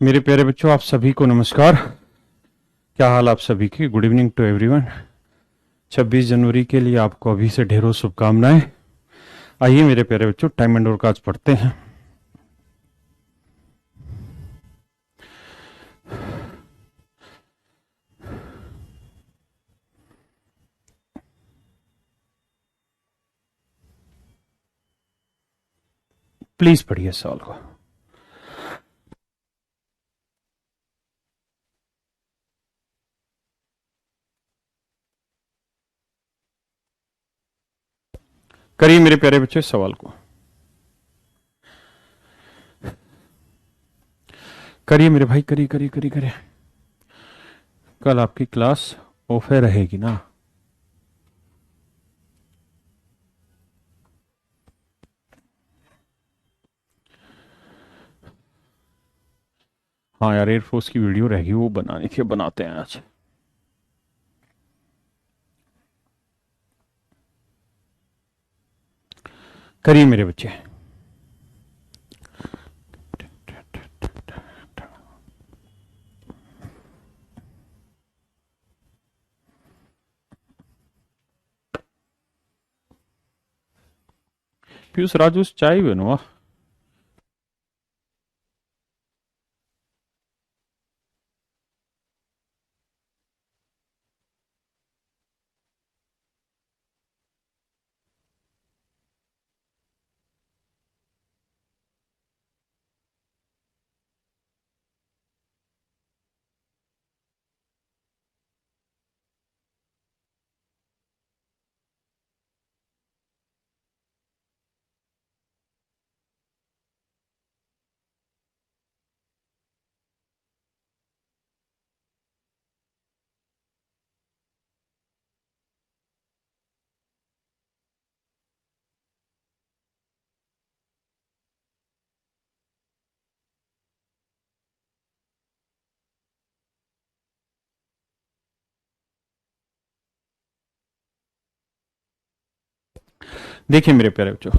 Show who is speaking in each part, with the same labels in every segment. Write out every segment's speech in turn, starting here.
Speaker 1: मेरे प्यारे बच्चों, आप सभी को नमस्कार। क्या हाल आप सभी की? Good evening to everyone. 26 जनवरी के लिए आपको अभी से ढेरों शुभकामनाएं। आइए मेरे प्यारे बच्चों, टाइम एंड वर्क आज पढ़ते हैं। प्लीज पढ़िए सवाल को। करिए मेरे प्यारे बच्चों इस सवाल को। करिए मेरे भाई, करिए करिए करिए करिए। कल आपकी क्लास ऑफ है, रहेगी ना? हाँ यार, एयरफोर्स की वीडियो रहेगी, वो बनानी थी, बनाते हैं आज। करिए मेरे बच्चे। पीयूष राजू चाय बनवा। देखिए मेरे प्यारे बच्चों, कह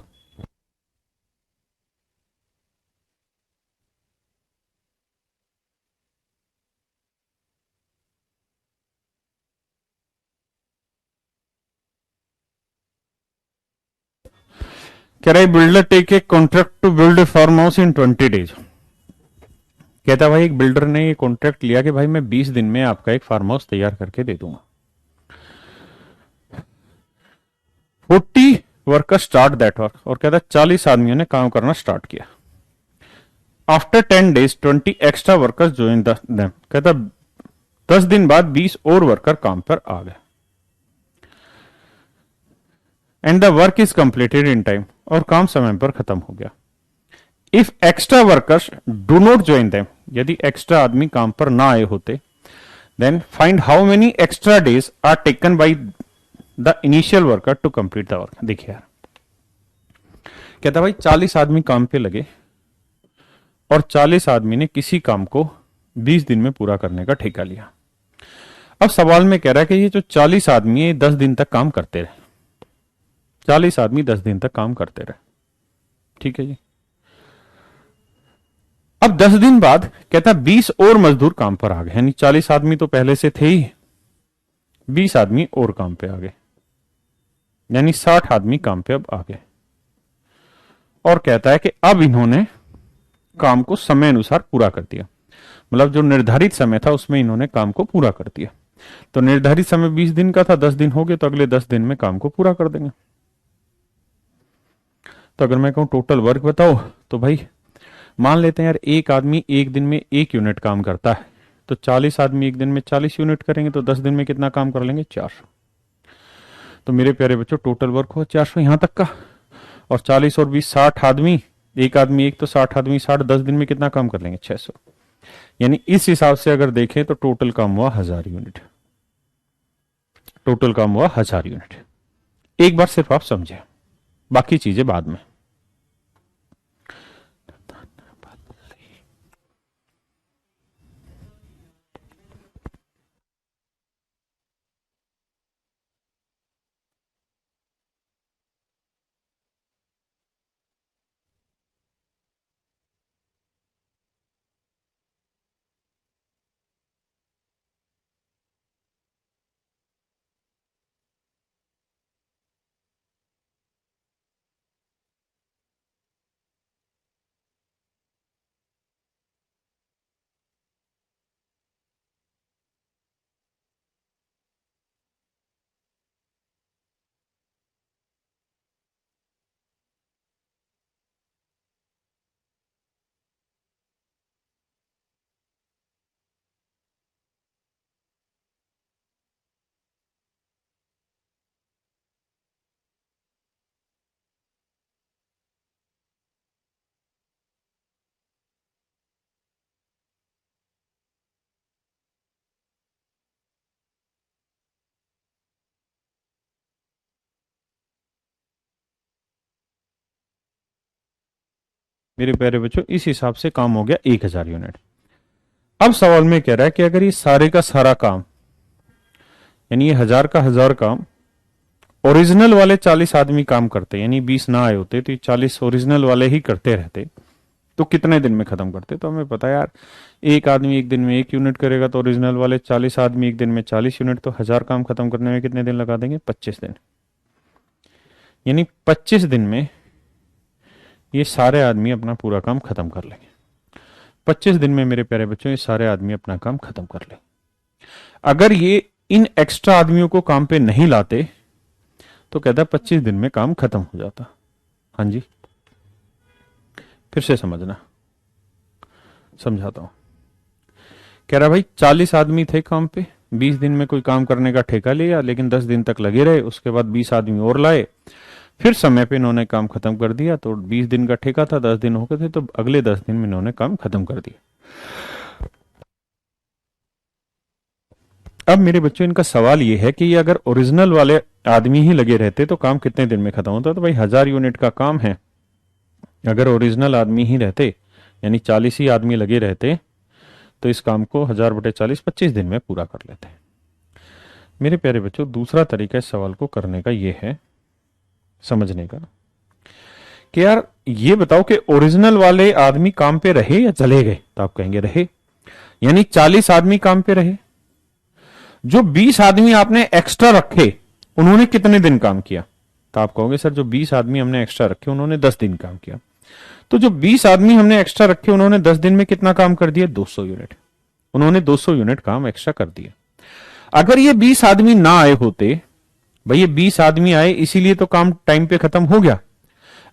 Speaker 1: रहा है builder take a contract to build a farm house in 20 days. कहता भाई, एक बिल्डर ने ये कॉन्ट्रैक्ट लिया कि भाई मैं 20 दिन में आपका एक फार्म हाउस तैयार करके दे दूंगा। 40 वर्कर स्टार्ट दैट वर्क, और कहता 40 आदमियों ने काम करना स्टार्ट किया। After 10 days 20 extra workers join them. कहता 10 दिन बाद 20 और वर्कर काम पर आ गए। And the work is completed in time, और काम समय पर खत्म हो गया। If extra workers do not join them, यदि एक्स्ट्रा आदमी काम पर ना आए होते, then find how many extra days are taken by the initial worker to complete the work. देखिए यार, कहता भाई 40 आदमी काम पे लगे और 40 आदमी ने किसी काम को 20 दिन में पूरा करने का ठेका लिया। अब सवाल में कह रहा है कि ये जो 40 आदमी है 10 दिन तक काम करते रहे। 40 आदमी 10 दिन तक काम करते रहे, ठीक है जी। अब 10 दिन बाद कहता 20 और मजदूर काम पर आ गए, यानी 40 आदमी तो पहले से थे ही, 20 आदमी और काम पे आ गए, यानी 60 आदमी काम पे अब आ गए। और कहता है कि अब इन्होंने काम को समय अनुसार पूरा कर दिया, मतलब जो निर्धारित समय था उसमें इन्होंने काम को पूरा कर दिया। तो निर्धारित समय 20 दिन का था, 10 दिन हो गए, तो अगले 10 दिन में काम को पूरा कर देंगे। तो अगर मैं कहूं टोटल वर्क बताओ, तो भाई मान लेते हैं यार, एक आदमी एक दिन में 1 यूनिट काम करता है, तो 40 आदमी एक दिन में 40 यूनिट करेंगे, तो 10 दिन में कितना काम कर लेंगे? 400। तो मेरे प्यारे बच्चों, टोटल वर्क हुआ 400 यहां तक का। और 40 और 20 60 आदमी, एक आदमी एक, तो 60 आदमी 60, 10 दिन में कितना काम कर लेंगे? 600। यानी इस हिसाब से अगर देखें तो टोटल काम हुआ 1000 यूनिट। टोटल काम हुआ 1000 यूनिट। एक बार सिर्फ आप समझे, बाकी चीजें बाद में। मेरे प्यारे बच्चों इस हिसाब से काम हो गया 1000 यूनिट। अब सवाल में कह रहा है कि अगर ये सारे का सारा काम, यानी ये 1000 का 1000 काम ओरिजिनल वाले 40 आदमी काम करते, यानी 20 ना आए होते तो ये 40 ओरिजिनल वाले ही करते रहते, तो कितने दिन में खत्म करते? तो हमें पता है यार, एक आदमी एक दिन में 1 यूनिट करेगा तो ओरिजिनल वाले 40 आदमी एक दिन में 40 यूनिट, तो 1000 काम खत्म करने में कितने दिन लगा देंगे? 25 दिन। यानी 25 दिन में ये सारे आदमी अपना पूरा काम खत्म कर लेंगे। 25 दिन में मेरे प्यारे बच्चों ये सारे आदमी अपना काम खत्म कर ले। अगर ये इन एक्स्ट्रा आदमियों को काम पे नहीं लाते तो कहता है 25 दिन में काम खत्म हो जाता। हाँ जी, फिर से समझना, समझाता हूं। कह रहा भाई 40 आदमी थे काम पे, 20 दिन में कोई काम करने का ठेका लिया, लेकिन 10 दिन तक लगे रहे, उसके बाद 20 आदमी और लाए, फिर समय पे इन्होंने काम खत्म कर दिया। तो 20 दिन का ठेका था, 10 दिन हो गए थे, तो अगले 10 दिन में इन्होंने काम खत्म कर दिया। अब मेरे बच्चों इनका सवाल ये है कि ये अगर ओरिजिनल वाले आदमी ही लगे रहते तो काम कितने दिन में खत्म होता? तो भाई 1000 यूनिट का काम है, अगर ओरिजिनल आदमी ही रहते, यानी 40 ही आदमी लगे रहते, तो इस काम को 1000/40 25 दिन में पूरा कर लेते। मेरे प्यारे बच्चों दूसरा तरीका इस सवाल को करने का यह है, समझने का, कि यार ये बताओ कि ओरिजिनल वाले आदमी काम पे रहे या चले गए? तो आप कहेंगे रहे, यानी 40 आदमी काम पे रहे। जो 20 आदमी आपने एक्स्ट्रा रखे उन्होंने कितने दिन काम किया? तो आप कहोगे सर जो 20 आदमी हमने एक्स्ट्रा रखे उन्होंने 10 दिन काम किया। तो जो 20 आदमी हमने एक्स्ट्रा रखे उन्होंने 10 दिन में कितना काम कर दिया? 200 यूनिट। उन्होंने 200 यूनिट काम एक्स्ट्रा कर दिया। अगर ये 20 आदमी ना आए होते, भाई ये 20 आदमी आए इसीलिए तो काम टाइम पे खत्म हो गया,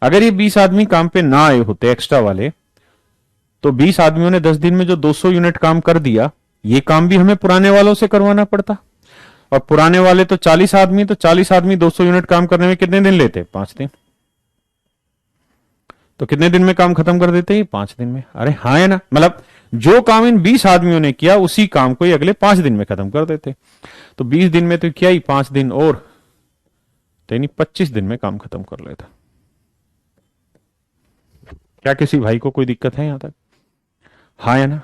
Speaker 1: अगर ये 20 आदमी काम पे ना आए होते एक्स्ट्रा वाले, तो 20 आदमियों ने 10 दिन में जो 200 यूनिट काम कर दिया, ये काम भी हमें पुराने वालों से करवाना पड़ता। और पुराने वाले तो 40 आदमी, तो 40 आदमी 200 यूनिट काम करने में कितने दिन लेते? 5 दिन। तो कितने दिन में काम खत्म कर देते हैं? 5 दिन में। अरे हाँ है ना, मतलब जो काम इन 20 आदमियों ने किया उसी काम को ये अगले 5 दिन में खत्म कर देते। तो 20 दिन में तो किया ही, 5 दिन और, तो यानी 25 दिन में काम खत्म कर लेता। क्या किसी भाई को कोई दिक्कत है यहां तक? हाँ है ना।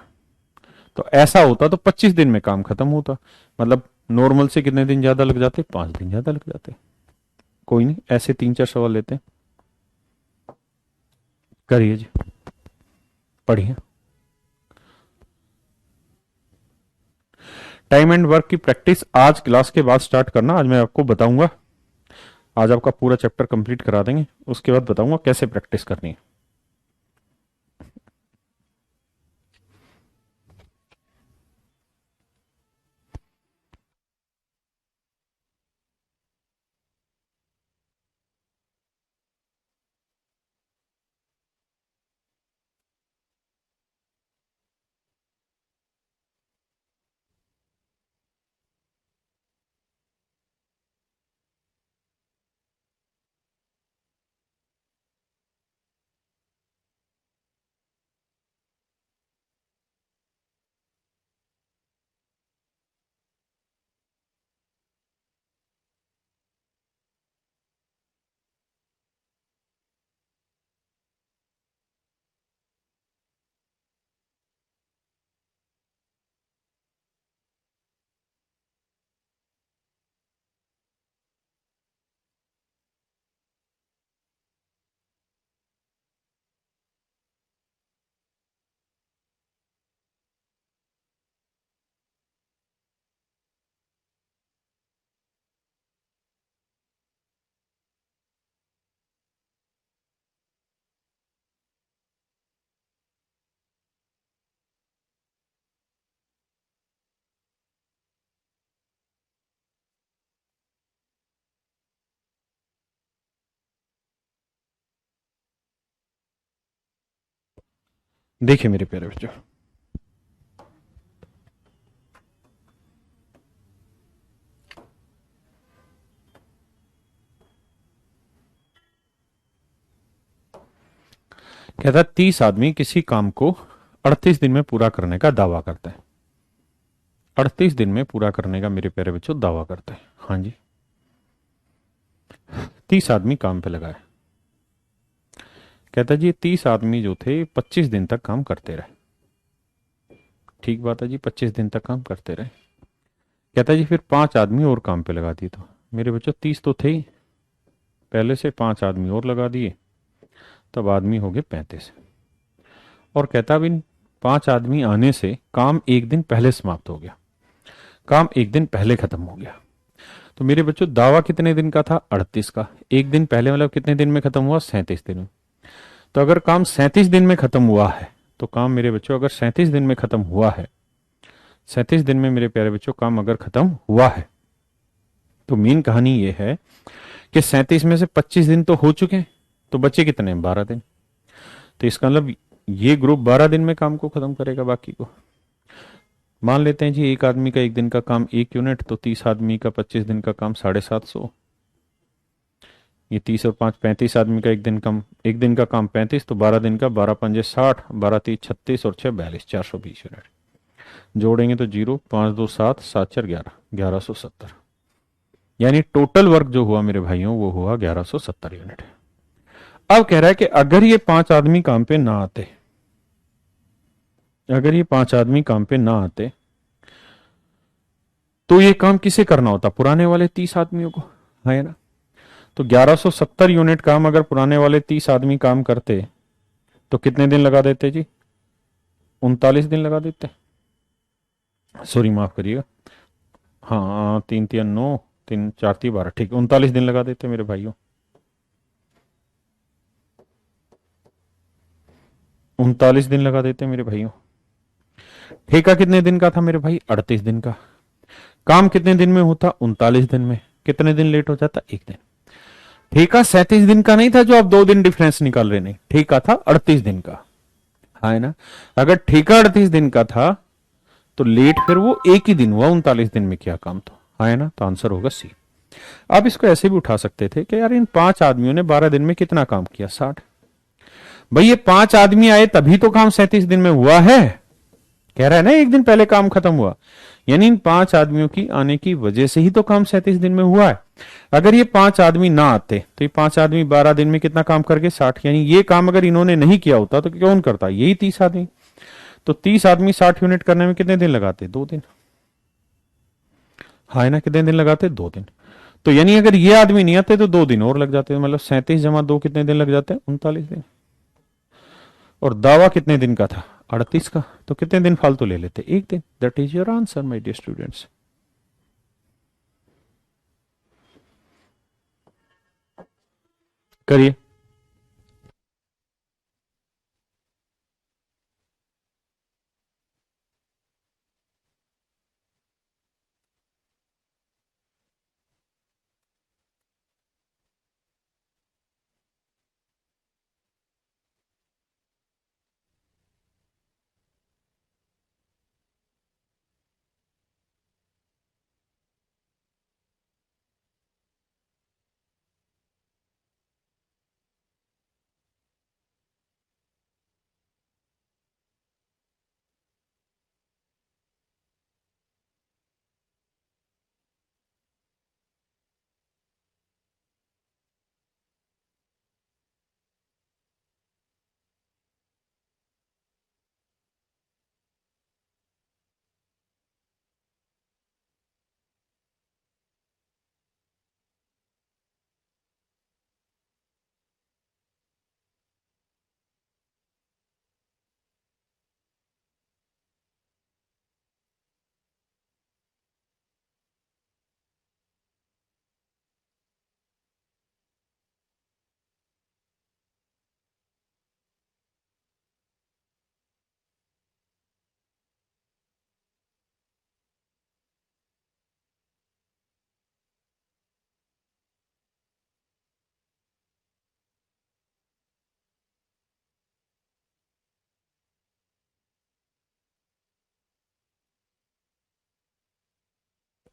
Speaker 1: तो ऐसा होता तो 25 दिन में काम खत्म होता, मतलब नॉर्मल से कितने दिन ज्यादा लग जाते? 5 दिन ज्यादा लग जाते। कोई नहीं, ऐसे 3-4 सवाल लेते हैं, करिए जी, पढ़िए। टाइम एंड वर्क की प्रैक्टिस आज क्लास के बाद स्टार्ट करना। आज मैं आपको बताऊंगा, आज आपका पूरा चैप्टर कंप्लीट करा देंगे, उसके बाद बताऊंगा कैसे प्रैक्टिस करनी है। देखिए मेरे प्यारे बच्चों, कहता 30 आदमी किसी काम को 38 दिन में पूरा करने का दावा करते हैं। 38 दिन में पूरा करने का मेरे प्यारे बच्चों दावा करते हैं। हाँ जी, 30 आदमी काम पे लगाए। कहता जी 30 आदमी जो थे 25 दिन तक काम करते रहे। ठीक बात है जी, 25 दिन तक काम करते रहे। कहता जी फिर 5 आदमी और काम पे लगा दिए। तो मेरे बच्चों 30 तो थे ही, पहले से 5 आदमी और लगा दिए, तब आदमी हो गए 35। और कहता अब इन 5 आदमी आने से काम एक दिन पहले समाप्त हो गया, काम एक दिन पहले खत्म हो गया। तो मेरे बच्चों दावा कितने दिन का था? 38 का। एक दिन पहले मतलब कितने दिन में खत्म हुआ? 37 दिन में। तो अगर काम 37 दिन में खत्म हुआ है, तो काम मेरे बच्चों अगर 37 दिन में खत्म हुआ है, 37 दिन में मेरे प्यारे बच्चों काम अगर खत्म हुआ है, तो मेन कहानी ये है कि 37 में से 25 दिन तो हो चुके हैं, तो बचे कितने? 12 दिन। तो इसका मतलब ये ग्रुप 12 दिन में काम को खत्म करेगा, बाकी को। मान लेते हैं जी एक आदमी का एक दिन का काम 1 यूनिट, तो 30 आदमी का 25 दिन का काम 750। ये 30 और 5 35 आदमी का एक दिन का काम 35, तो 12 दिन का 12 पंजे 60, 12 तीस 36 और 6 42, 420 यूनिट। जोड़ेंगे तो 0 5 2 7 7 4 11, 1170। यानी टोटल वर्क जो हुआ मेरे भाइयों वो हुआ 1170 यूनिट। अब कह रहा है कि अगर ये 5 आदमी काम पे ना आते, अगर ये 5 आदमी काम पे ना आते, तो ये काम किसे करना होता? पुराने वाले 30 आदमियों को, है ना। तो 1170 यूनिट काम अगर पुराने वाले 30 आदमी काम करते, तो कितने दिन लगा देते जी? 39 दिन लगा देते। सॉरी माफ करिएगा, हाँ 3 3 9, 3 4 3 12, ठीक 39 दिन लगा देते मेरे भाइयों। 39 दिन लगा देते मेरे भाइयों। ठेका कितने दिन का था मेरे भाई? 38 दिन का। काम कितने दिन में होता? 39 दिन में। कितने दिन लेट हो जाता? एक दिन। ठेका 37 दिन का नहीं था जो आप 2 दिन डिफरेंस निकाल रहे, नहीं, ठेका था 38 दिन का, है ना। अगर ठेका 38 दिन का था, तो लेट फिर वो एक ही दिन हुआ, 39 दिन में किया काम, तो है ना। तो आंसर होगा सी। आप इसको ऐसे भी उठा सकते थे कि यार इन 5 आदमियों ने 12 दिन में कितना काम किया? 60। भाई ये 5 आदमी आए तभी तो काम 37 दिन में हुआ है, कह रहा है ना एक दिन पहले काम खत्म हुआ। यानी इन 5 आदमियों की आने की वजह से ही तो काम 37 दिन में हुआ है। अगर ये 5 आदमी ना आते, तो ये 5 आदमी 12 दिन में कितना काम करके? 60। यानी ये काम अगर इन्होंने नहीं किया होता तो कौन करता? यही 30 आदमी। तो 30 आदमी 60 यूनिट करने में कितने दिन लगाते? 2 दिन। हाँ ना, कितने दिन लगाते? 2 दिन। तो यानी अगर ये आदमी नहीं आते तो 2 दिन और लग जाते, मतलब 37 + 2 कितने दिन लग जाते हैं? 39 दिन। और दावा कितने दिन का था? 38 का। तो कितने दिन फालतू ले लेते? एक दिन। That is your answer my dear students. करिए।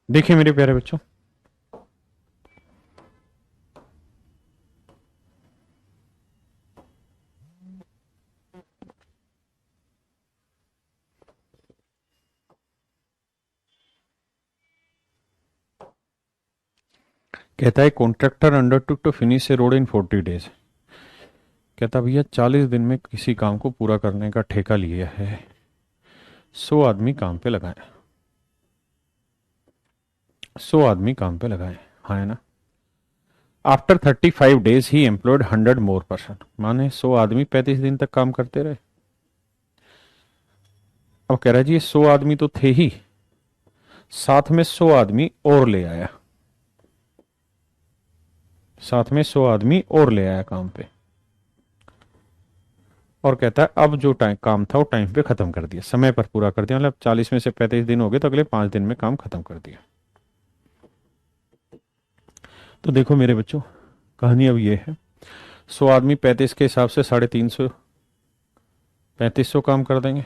Speaker 1: देखिए मेरे प्यारे बच्चों, कहता है contractor undertook to finish a road in 40 days. कहता भैया 40 दिन में किसी काम को पूरा करने का ठेका लिया है, 100 आदमी काम पे लगाए, 100 आदमी काम पे लगाए, हाँ है ना। आफ्टर 35 डेज ही एम्प्लॉयड 100 मोर पर्सन, माने 100 आदमी 35 दिन तक काम करते रहे। अब कह रहा है जी ये 100 आदमी तो थे ही, साथ में 100 आदमी और ले आया, साथ में 100 आदमी और ले आया काम पे, और कहता है अब जो टाइम काम था वो टाइम पे खत्म कर दिया, समय पर पूरा कर दिया, मतलब 40 में से 35 दिन हो गए तो अगले 5 दिन में काम खत्म कर दिया। तो देखो मेरे बच्चों, कहानी अब ये है, 100 आदमी 35 के हिसाब से 350, 3500 काम कर देंगे,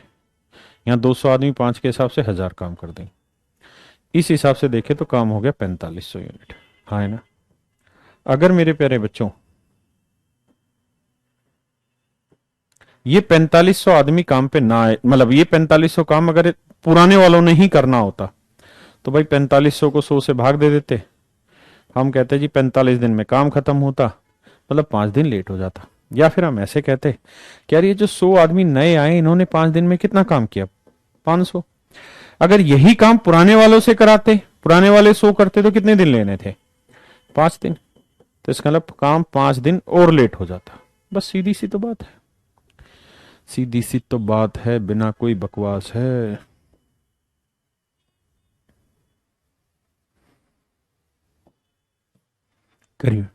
Speaker 1: यहाँ 200 आदमी 5 के हिसाब से 1000 काम कर देंगे। इस हिसाब से देखे तो काम हो गया 4500 यूनिट, हाँ है ना। अगर मेरे प्यारे बच्चों ये 4500 आदमी काम पे ना आए, मतलब ये 4500 काम अगर पुराने वालों ने ही करना होता तो भाई 4500 को 100 से भाग दे देते, हम कहते जी 45 दिन में काम खत्म होता, मतलब 5 दिन लेट हो जाता। या फिर हम ऐसे कहते कि यार ये जो 100 आदमी नए आए इन्होंने 5 दिन में कितना काम किया, 500। अगर यही काम पुराने वालों से कराते, पुराने वाले 100 करते तो कितने दिन लेने थे, 5 दिन, तो इसका मतलब काम 5 दिन और लेट हो जाता। बस सीधी सी तो बात है, सीधी सी तो बात है, बिना कोई बकवास है। करिए।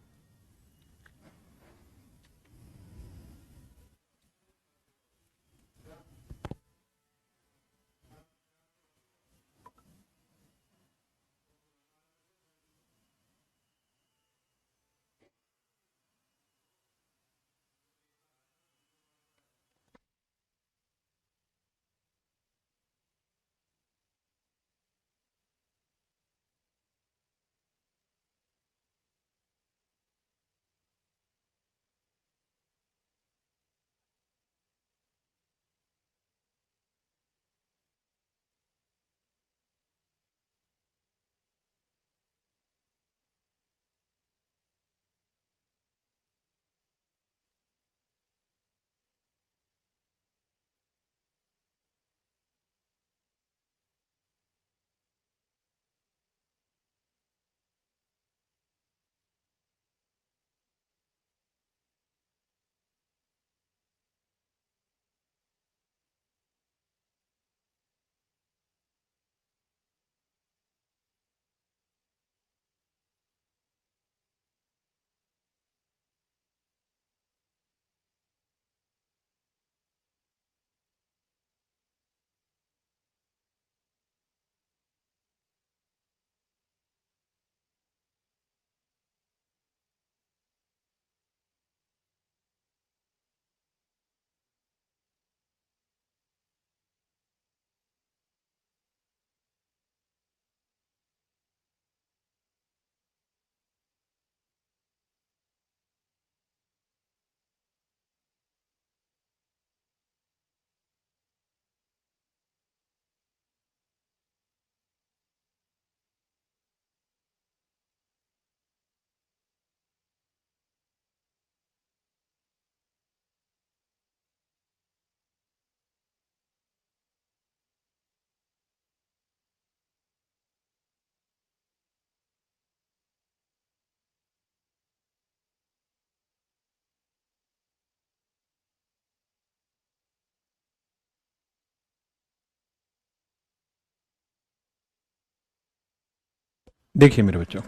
Speaker 1: देखिए मेरे बच्चों,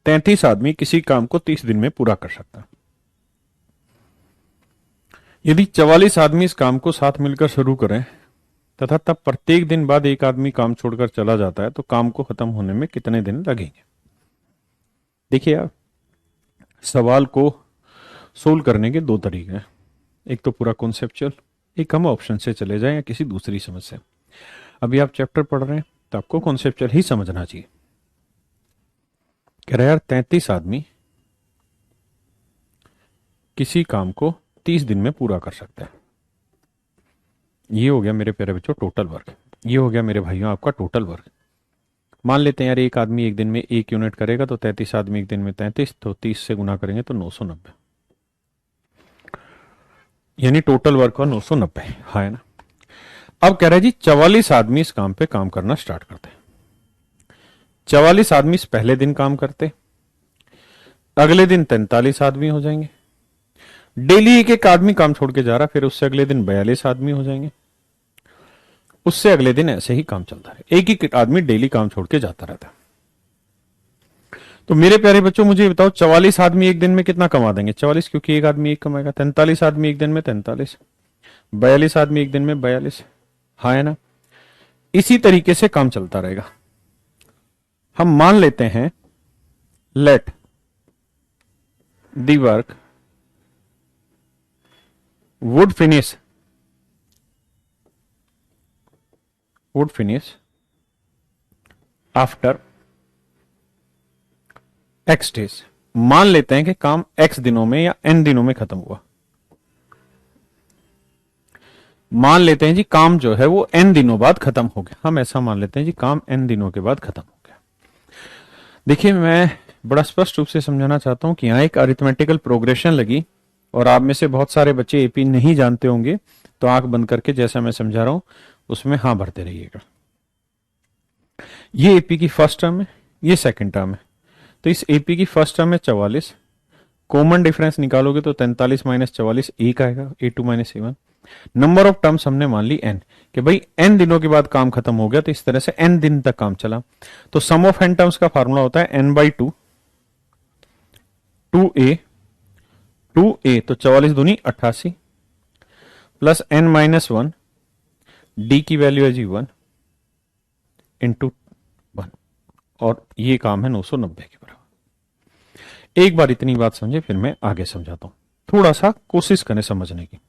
Speaker 1: 33 आदमी किसी काम को 30 दिन में पूरा कर सकता। यदि 44 आदमी इस काम को साथ मिलकर शुरू करें तथा तब प्रत्येक दिन बाद एक आदमी काम छोड़कर चला जाता है तो काम को खत्म होने में कितने दिन लगेंगे। देखिए आप, सवाल को सोल्व करने के दो तरीके हैं, एक तो पूरा कॉन्सेप्चुअल, एक हम ऑप्शन से चले जाएं या किसी दूसरी समस्या। अभी आप चैप्टर पढ़ रहे हैं तो आपको कॉन्सेप्चुअल ही समझना चाहिए। कह रहा है यार 33 आदमी किसी काम को 30 दिन में पूरा कर सकते हैं। ये हो गया मेरे प्यारे बच्चों टोटल वर्क, ये हो गया मेरे भाइयों आपका टोटल वर्क। मान लेते हैं यार एक आदमी एक दिन में 1 यूनिट करेगा तो 33 आदमी एक दिन में 33, तो 30 से गुना करेंगे तो 990। यानी टोटल वर्क हुआ 990, है ना। अब कह रहा है जी 44 आदमी इस काम पे काम करना स्टार्ट करते हैं। 44 आदमी इस पहले दिन काम करते, अगले दिन 43 आदमी हो जाएंगे। डेली एक एक आदमी काम छोड़ के जा रहा, फिर उससे अगले दिन 42 आदमी हो जाएंगे, उससे अगले दिन ऐसे ही काम चलता रहे, एक एक आदमी डेली काम छोड़ के जाता रहता। तो मेरे प्यारे बच्चों मुझे बताओ 44 आदमी एक दिन में कितना कमा देंगे? 44, क्योंकि एक आदमी एक कमाएगा। 43 आदमी एक दिन में 43, 42 आदमी एक दिन में 42, हाँ है ना। इसी तरीके से काम चलता रहेगा। हम मान लेते हैं let the work would finish after x days. मान लेते हैं कि काम x दिनों में या n दिनों में खत्म हुआ। मान लेते हैं जी काम जो है वो n दिनों बाद खत्म हो गया। हम ऐसा मान लेते हैं जी काम n दिनों के बाद खत्म हो गया। देखिए मैं बड़ा स्पष्ट रूप से समझाना चाहता हूं कि यहां एक अरिथमेटिकल प्रोग्रेशन लगी, और आप में से बहुत सारे बच्चे एपी नहीं जानते होंगे, तो आंख बंद करके जैसा मैं समझा रहा हूं उसमें हां भरते रहिएगा। ये एपी की फर्स्ट टर्म है, ये सेकंड टर्म है। तो इस एपी की फर्स्ट टर्म है 44, कॉमन डिफरेंस निकालोगे तो 43 माइनस 44 1 आएगा, A2 minus A1। Number of terms हमने मान ली n, कि भाई n दिनों के बाद काम खत्म हो गया, तो इस तरह से n दिन तक काम चला। तो सम ऑफ n टर्म्स का फार्मूला होता है n बाई 2, 2a, 2a तो 44 दूनी 88 प्लस n माइनस 1, d की वैल्यू है जी 1 इंटू 1, और ये काम है 990 के बराबर। एक बार इतनी बात समझे, फिर मैं आगे समझाता हूं। थोड़ा सा कोशिश करें समझने की।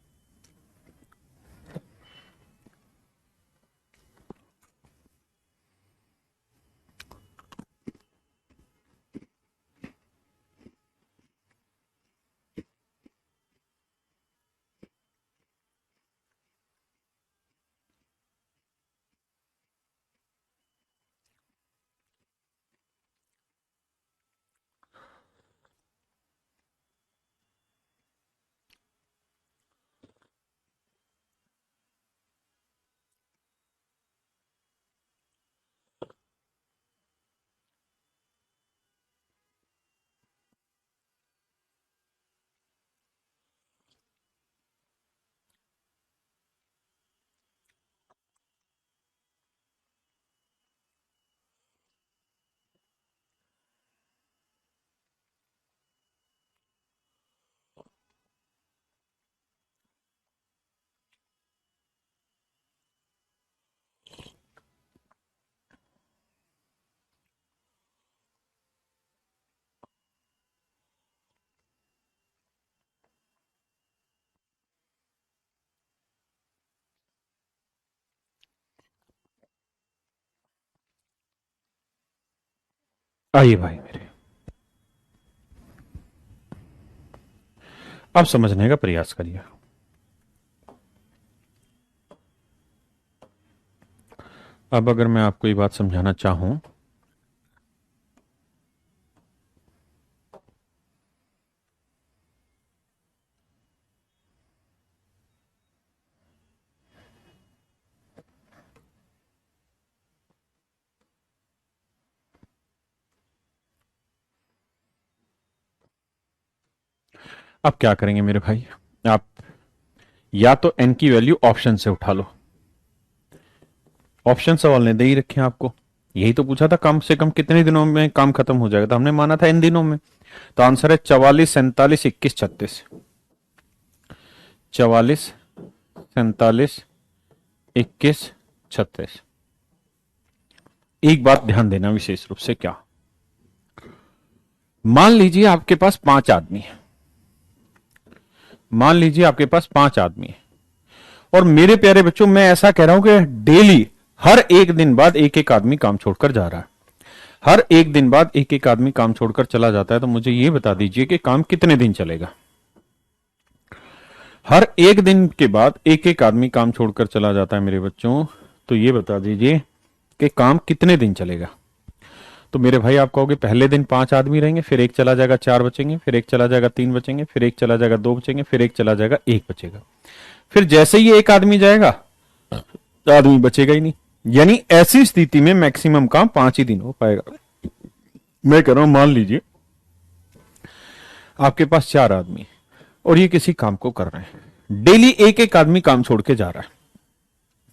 Speaker 1: आइए भाई मेरे, अब समझने का प्रयास करिए। अब अगर मैं आपको ये बात समझाना चाहूं, अब क्या करेंगे मेरे भाई, आप या तो n की वैल्यू ऑप्शन से उठा लो। ऑप्शन सवाल ने दे ही रखे हैं आपको, यही तो पूछा था कम से कम कितने दिनों में काम खत्म हो जाएगा, तो हमने माना था n दिनों में। तो आंसर है 44, 47, 21, 36। 44, 47, 21, 36। एक बात ध्यान देना विशेष रूप से, क्या मान लीजिए आपके पास 5 आदमी है, मान लीजिए आपके पास 5 आदमी है, और मेरे प्यारे बच्चों मैं ऐसा कह रहा हूं कि डेली हर एक दिन बाद एक एक आदमी काम छोड़कर जा रहा है, हर एक दिन बाद एक एक आदमी काम छोड़कर चला जाता है। तो मुझे यह बता दीजिए कि काम कितने दिन चलेगा? हर एक दिन के बाद एक एक आदमी काम छोड़कर चला जाता है मेरे बच्चों, तो यह बता दीजिए कि काम कितने दिन चलेगा? तो मेरे भाई आप कहोगे पहले दिन 5 आदमी रहेंगे, फिर एक चला जाएगा 4 बचेंगे, फिर एक चला जाएगा 3 बचेंगे, फिर एक चला जाएगा 2 बचेंगे, फिर एक चला जाएगा 1 बचेगा। फिर जैसे ही एक आदमी जाएगा आदमी बचेगा ही नहीं। यानी ऐसी स्थिति में मैक्सिमम काम 5 ही दिन हो पाएगा। मैं कह रहा हूं मान लीजिए आपके पास 4 आदमी और ये किसी काम को कर रहे हैं, डेली एक एक आदमी काम छोड़ के जा रहा है,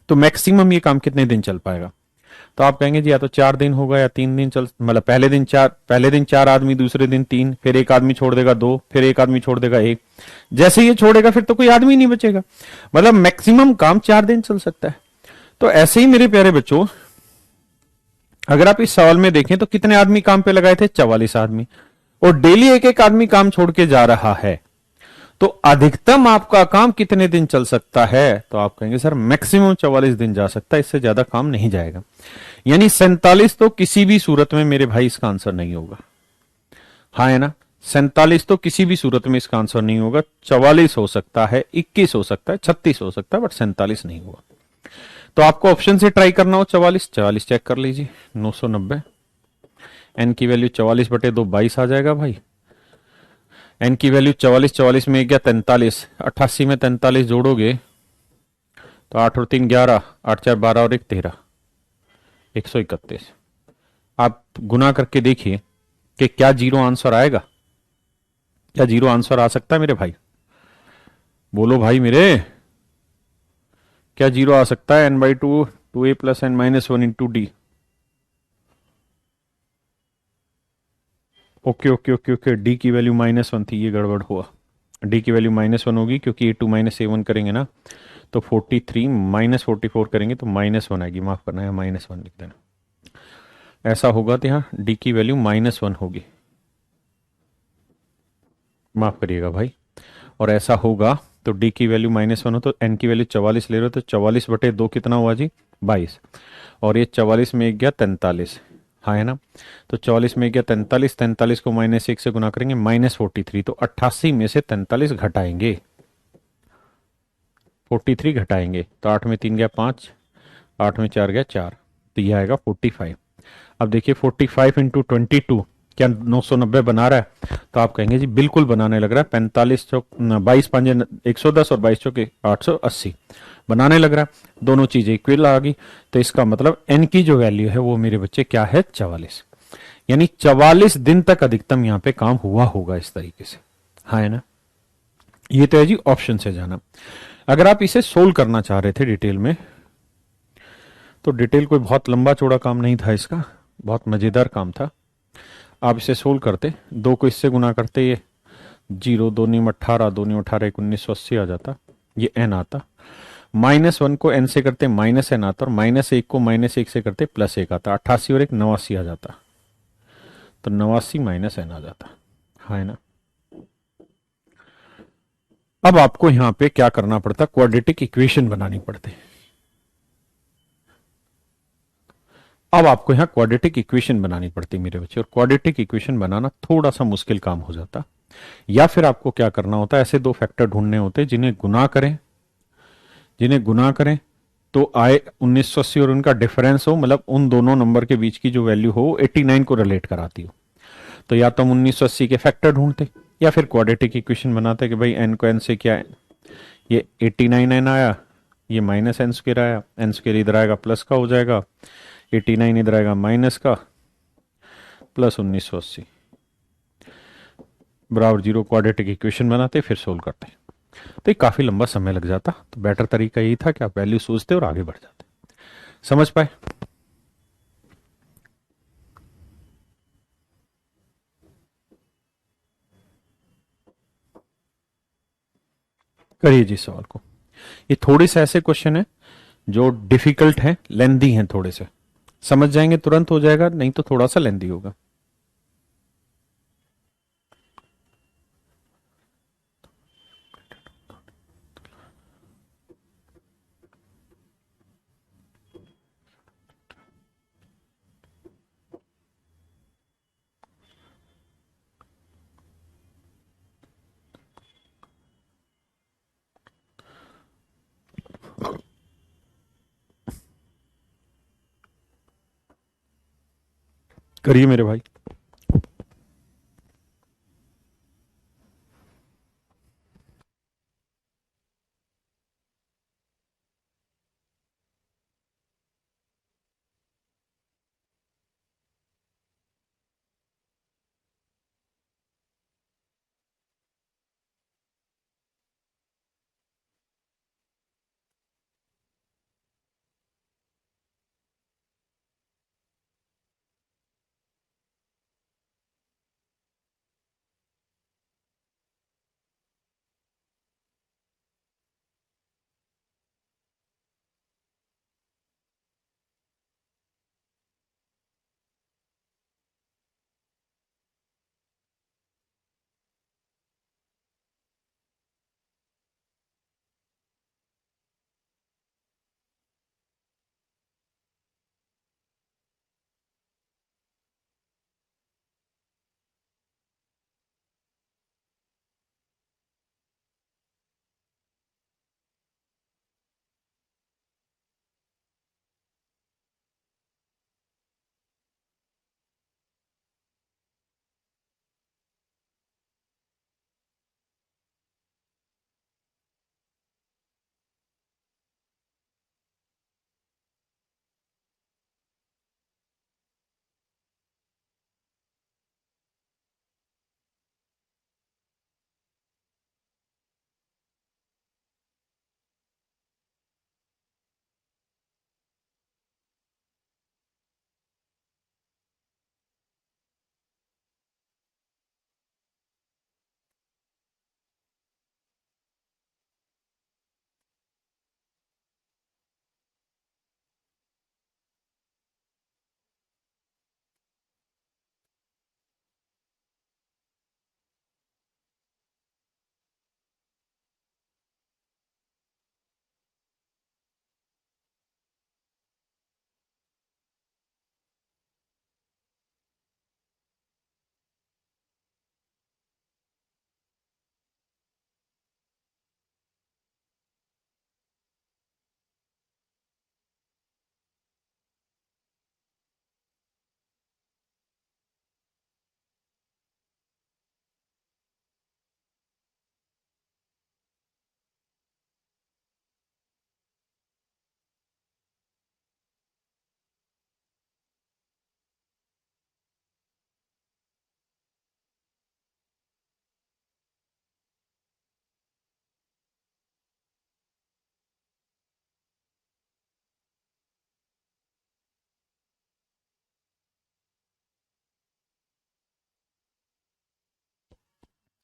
Speaker 1: तो मैक्सिमम ये काम कितने दिन चल पाएगा? तो आप कहेंगे जी या तो 4 दिन होगा या 3 दिन चल, मतलब पहले दिन चार आदमी, दूसरे दिन 3, फिर एक आदमी छोड़ देगा 2, फिर एक आदमी छोड़ देगा 1। जैसे ये छोड़ेगा फिर तो कोई आदमी नहीं बचेगा, मतलब मैक्सिमम काम 4 दिन चल सकता है। तो ऐसे ही मेरे प्यारे बच्चों, अगर आप इस सवाल में देखें तो कितने आदमी काम पे लगाए थे? 44 आदमी, और डेली एक एक आदमी काम छोड़ के जा रहा है, तो अधिकतम आपका काम कितने दिन चल सकता है? तो आप कहेंगे सर मैक्सिमम 44 दिन जा सकता है, इससे ज्यादा काम नहीं जाएगा। यानी 47 तो किसी भी सूरत में मेरे भाई इसका आंसर नहीं होगा। हाँ है ना, 47 तो किसी भी सूरत में इसका आंसर नहीं होगा। 44 हो सकता है, 21 हो सकता है, 36 हो सकता है, बट 47 नहीं होगा। तो आपको ऑप्शन से ट्राई करना हो 44, 44 चेक कर लीजिए, 990। एन की वैल्यू 44/2 22 आ जाएगा भाई। एन की वैल्यू 44, 44 में 1 गया 43, 88 में 43 जोड़ोगे तो 8 और 3 11, 8 4 12 और 1 13, 131। आप गुना करके देखिए कि क्या जीरो आंसर आएगा? क्या जीरो आंसर आ सकता है मेरे भाई? बोलो भाई मेरे, क्या जीरो आ सकता है? n/2 2a + n-1 into D. Okay okay okay okay, D की वैल्यू -1 थी, ये गड़बड़ हुआ। डी की वैल्यू -1 होगी क्योंकि a2 - a1 करेंगे ना, तो 43 - 44 करेंगे तो -1 आएगी। माफ करना है, -1 लिख देना। ऐसा होगा तो यहाँ डी की वैल्यू -1 होगी, माफ करिएगा भाई। और ऐसा होगा तो डी की वैल्यू -1 हो तो एन की वैल्यू 44 ले रहे हो तो 44/2 कितना हुआ जी? 22। और ये 44 में 1 गया 43, हाँ है ना। तो 44 में 1 गया 43, 43 को -1 से गुना करेंगे -43, तो 88 में से 43 घटाएंगे, 43 घटाएंगे तो 8 में 3 गया 5, 8 में 4 गया 4, तो यह आएगा 45। अब देखिए 45 इंटू 22 क्या 990 बना रहा है? तो आप कहेंगे जी बिल्कुल बनाने लग रहा है। 45 चौक 22 पंजे 110 और 22 चौके 880 बनाने लग रहा है। दोनों चीजें इक्वल आ गई, तो इसका मतलब एन की जो वैल्यू है वो मेरे बच्चे क्या है? 44। यानी 44 दिन तक अधिकतम यहां पे काम हुआ होगा इस तरीके से, हाँ है ना। ये तो है जी ऑप्शन से जाना। अगर आप इसे सोल्व करना चाह रहे थे डिटेल में, तो डिटेल कोई बहुत लंबा चौड़ा काम नहीं था इसका, बहुत मजेदार काम था। आप इसे सोल्व करते, 2 को इससे गुना करते, ये 0 2 नीम 18, 2 नीम 18 1980 आ जाता, ये एन आता। -1 को एन से करते -n आता, और -1 को -1 से करते +1 आता। 88 और 1 89 आ जाता, तो 89 -n आ जाता, हाँ है ना। अब आपको यहां पे क्या करना पड़ता? क्वाड्रेटिक इक्वेशन बनानी पड़ती। अब आपको यहां क्वाड्रेटिक इक्वेशन बनानी पड़ती मेरे बच्चे, और क्वाड्रेटिक इक्वेशन बनाना थोड़ा सा मुश्किल काम हो जाता। या फिर आपको क्या करना होता है, ऐसे दो फैक्टर ढूंढने होते जिन्हें गुना करें, जिन्हें गुना करें तो आए 1980 और उनका डिफरेंस हो, मतलब उन दोनों नंबर के बीच की जो वैल्यू हो 89 को रिलेट कराती हो। तो या तो हम 1980 के फैक्टर ढूंढते, या फिर क्वाड्रेटिक इक्वेशन बनाते कि भाई एन को एन से क्या है, ये 89 एन आया, ये -n² आया, n² इधर आएगा प्लस का हो जाएगा, 89 इधर आएगा माइनस का, प्लस 1980 बराबर 0। क्वाड्रेटिक इक्वेशन बनाते फिर सोल्व करते, तो ये काफी लंबा समय लग जाता। तो बेटर तरीका यही था कि आप वैल्यू सोचते और आगे बढ़ जाते। समझ पाए? करिए जी सवाल को। ये थोड़े से ऐसे क्वेश्चन है जो डिफिकल्ट है, लेंदी हैं थोड़े से। समझ जाएंगे तुरंत हो जाएगा, नहीं तो थोड़ा सा लेंदी होगा। करिए मेरे भाई।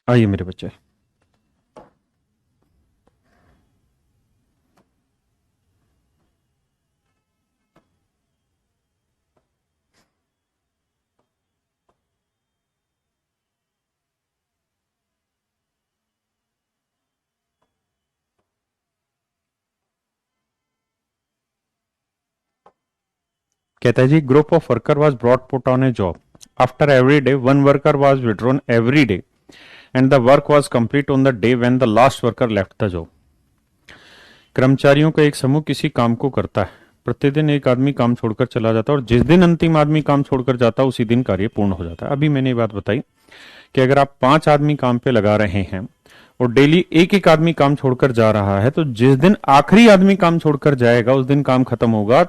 Speaker 1: आइए मेरे बच्चे। कहता है जी, group of worker was brought put on a job. After every day one worker was withdrawn every day and the work was complete on the day when the last worker left the job. कर्मचारियों का एक समूह किसी काम को करता है। प्रतिदिन एक आदमी काम छोड़कर चला जाता है और जिस दिन अंतिम आदमी काम छोड़कर जाता है उसी दिन कार्य पूर्ण हो जाता है। अभी मैंने ये बात बताई कि अगर आप 5 आदमी काम पे लगा रहे हैं और डेली एक एक आदमी काम छोड़कर जा रहा है, तो जिस दिन आखिरी आदमी काम छोड़कर जाएगा उस दिन काम खत्म होगा।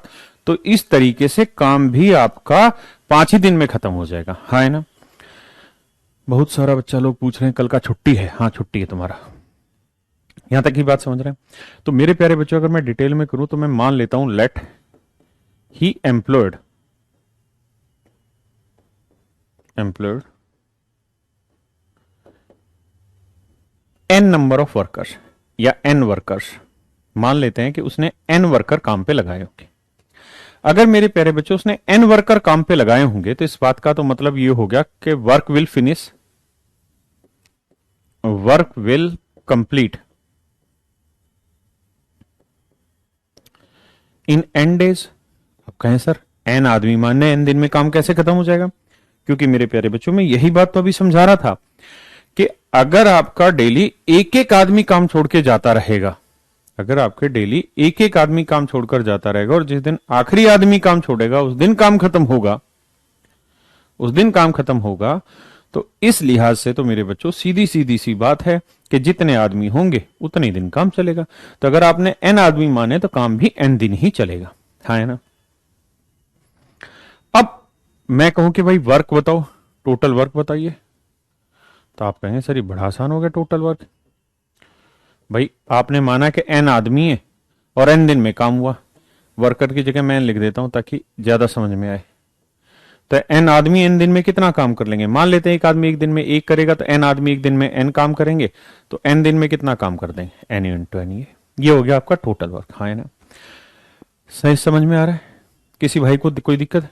Speaker 1: तो इस तरीके से काम भी आपका 5 ही दिन में खत्म हो जाएगा। हाँ है ना। बहुत सारा बच्चा लोग पूछ रहे हैं कल का छुट्टी है। हाँ छुट्टी है तुम्हारा। यहां तक की बात समझ रहे हैं। तो मेरे प्यारे बच्चों, अगर मैं डिटेल में करूं तो मैं मान लेता हूं let he employed N number of workers या एन वर्कर्स। मान लेते हैं कि उसने एन वर्कर काम पे लगाए होंगे। अगर मेरे प्यारे बच्चों उसने एन वर्कर काम पे लगाए होंगे तो इस बात का तो मतलब ये हो गया कि work will complete in an days. अब कहें सर एन आदमी मानने एन दिन में काम कैसे खत्म हो जाएगा? क्योंकि मेरे प्यारे बच्चों मैं यही बात तो अभी समझा रहा था कि अगर आपका डेली एक एक आदमी काम छोड़ के जाता रहेगा, अगर आपके डेली एक एक आदमी काम छोड़कर जाता रहेगा और जिस दिन आखिरी आदमी काम छोड़ेगा उस दिन काम खत्म होगा, उस दिन काम खत्म होगा। तो इस लिहाज से तो मेरे बच्चों सीधी सीधी सी बात है कि जितने आदमी होंगे उतने दिन काम चलेगा। तो अगर आपने एन आदमी माने तो काम भी एन दिन ही चलेगा, हाँ है ना। अब मैं कहूं कि भाई वर्क बताओ, टोटल वर्क बताइए, तो आप कहेंगे सर ये बड़ा आसान हो गया टोटल वर्क। भाई आपने माना कि एन आदमी है और एन दिन में काम हुआ, वर्कर की जगह मैं लिख देता हूं ताकि ज्यादा समझ में आए। तो एन आदमी एन दिन में कितना काम कर लेंगे, मान लेते हैं एक आदमी एक दिन में एक करेगा, तो एन आदमी एक दिन में एन काम करेंगे, तो एन दिन में कितना काम कर देंगे, एन इंटू एन। ये हो गया आपका टोटल वर्क, हाँ है ना। सही समझ में आ रहा है, किसी भाई को कोई दिक्कत?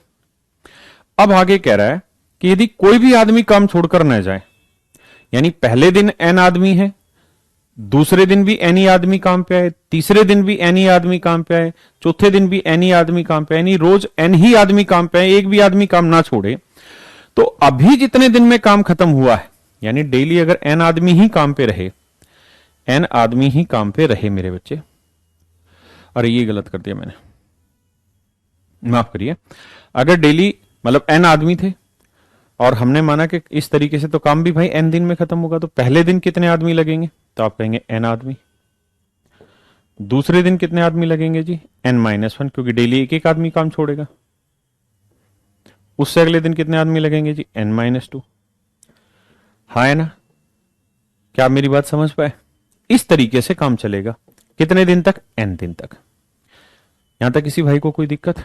Speaker 1: अब आगे कह रहा है कि यदि कोई भी आदमी काम छोड़कर न जाए, यानी पहले दिन एन आदमी है, दूसरे दिन भी एनी आदमी काम पे आए, तीसरे दिन भी एनी आदमी काम पे आए, चौथे दिन भी एनी आदमी काम पे आए, यानी रोज एन ही आदमी काम पे आए, एक भी आदमी काम ना छोड़े, तो अभी जितने दिन में काम खत्म हुआ है, यानी डेली अगर एन आदमी ही काम पे रहे, एन आदमी ही काम पे रहे मेरे बच्चे, अरे ये गलत कर दिया मैंने, माफ करिए। अगर डेली मतलब एन आदमी थे और हमने माना कि इस तरीके से तो काम भी भाई एन दिन में खत्म होगा, तो पहले दिन कितने आदमी लगेंगे, तो आप कहेंगे एन आदमी। दूसरे दिन कितने आदमी लगेंगे जी, एन माइनस वन, क्योंकि डेली एक एक आदमी काम छोड़ेगा। उससे अगले दिन कितने आदमी लगेंगे जी, एन माइनस टू। हाँ है ना, क्या आप मेरी बात समझ पाए? इस तरीके से काम चलेगा कितने दिन तक, एन दिन तक। यहां तक किसी भाई को कोई दिक्कत?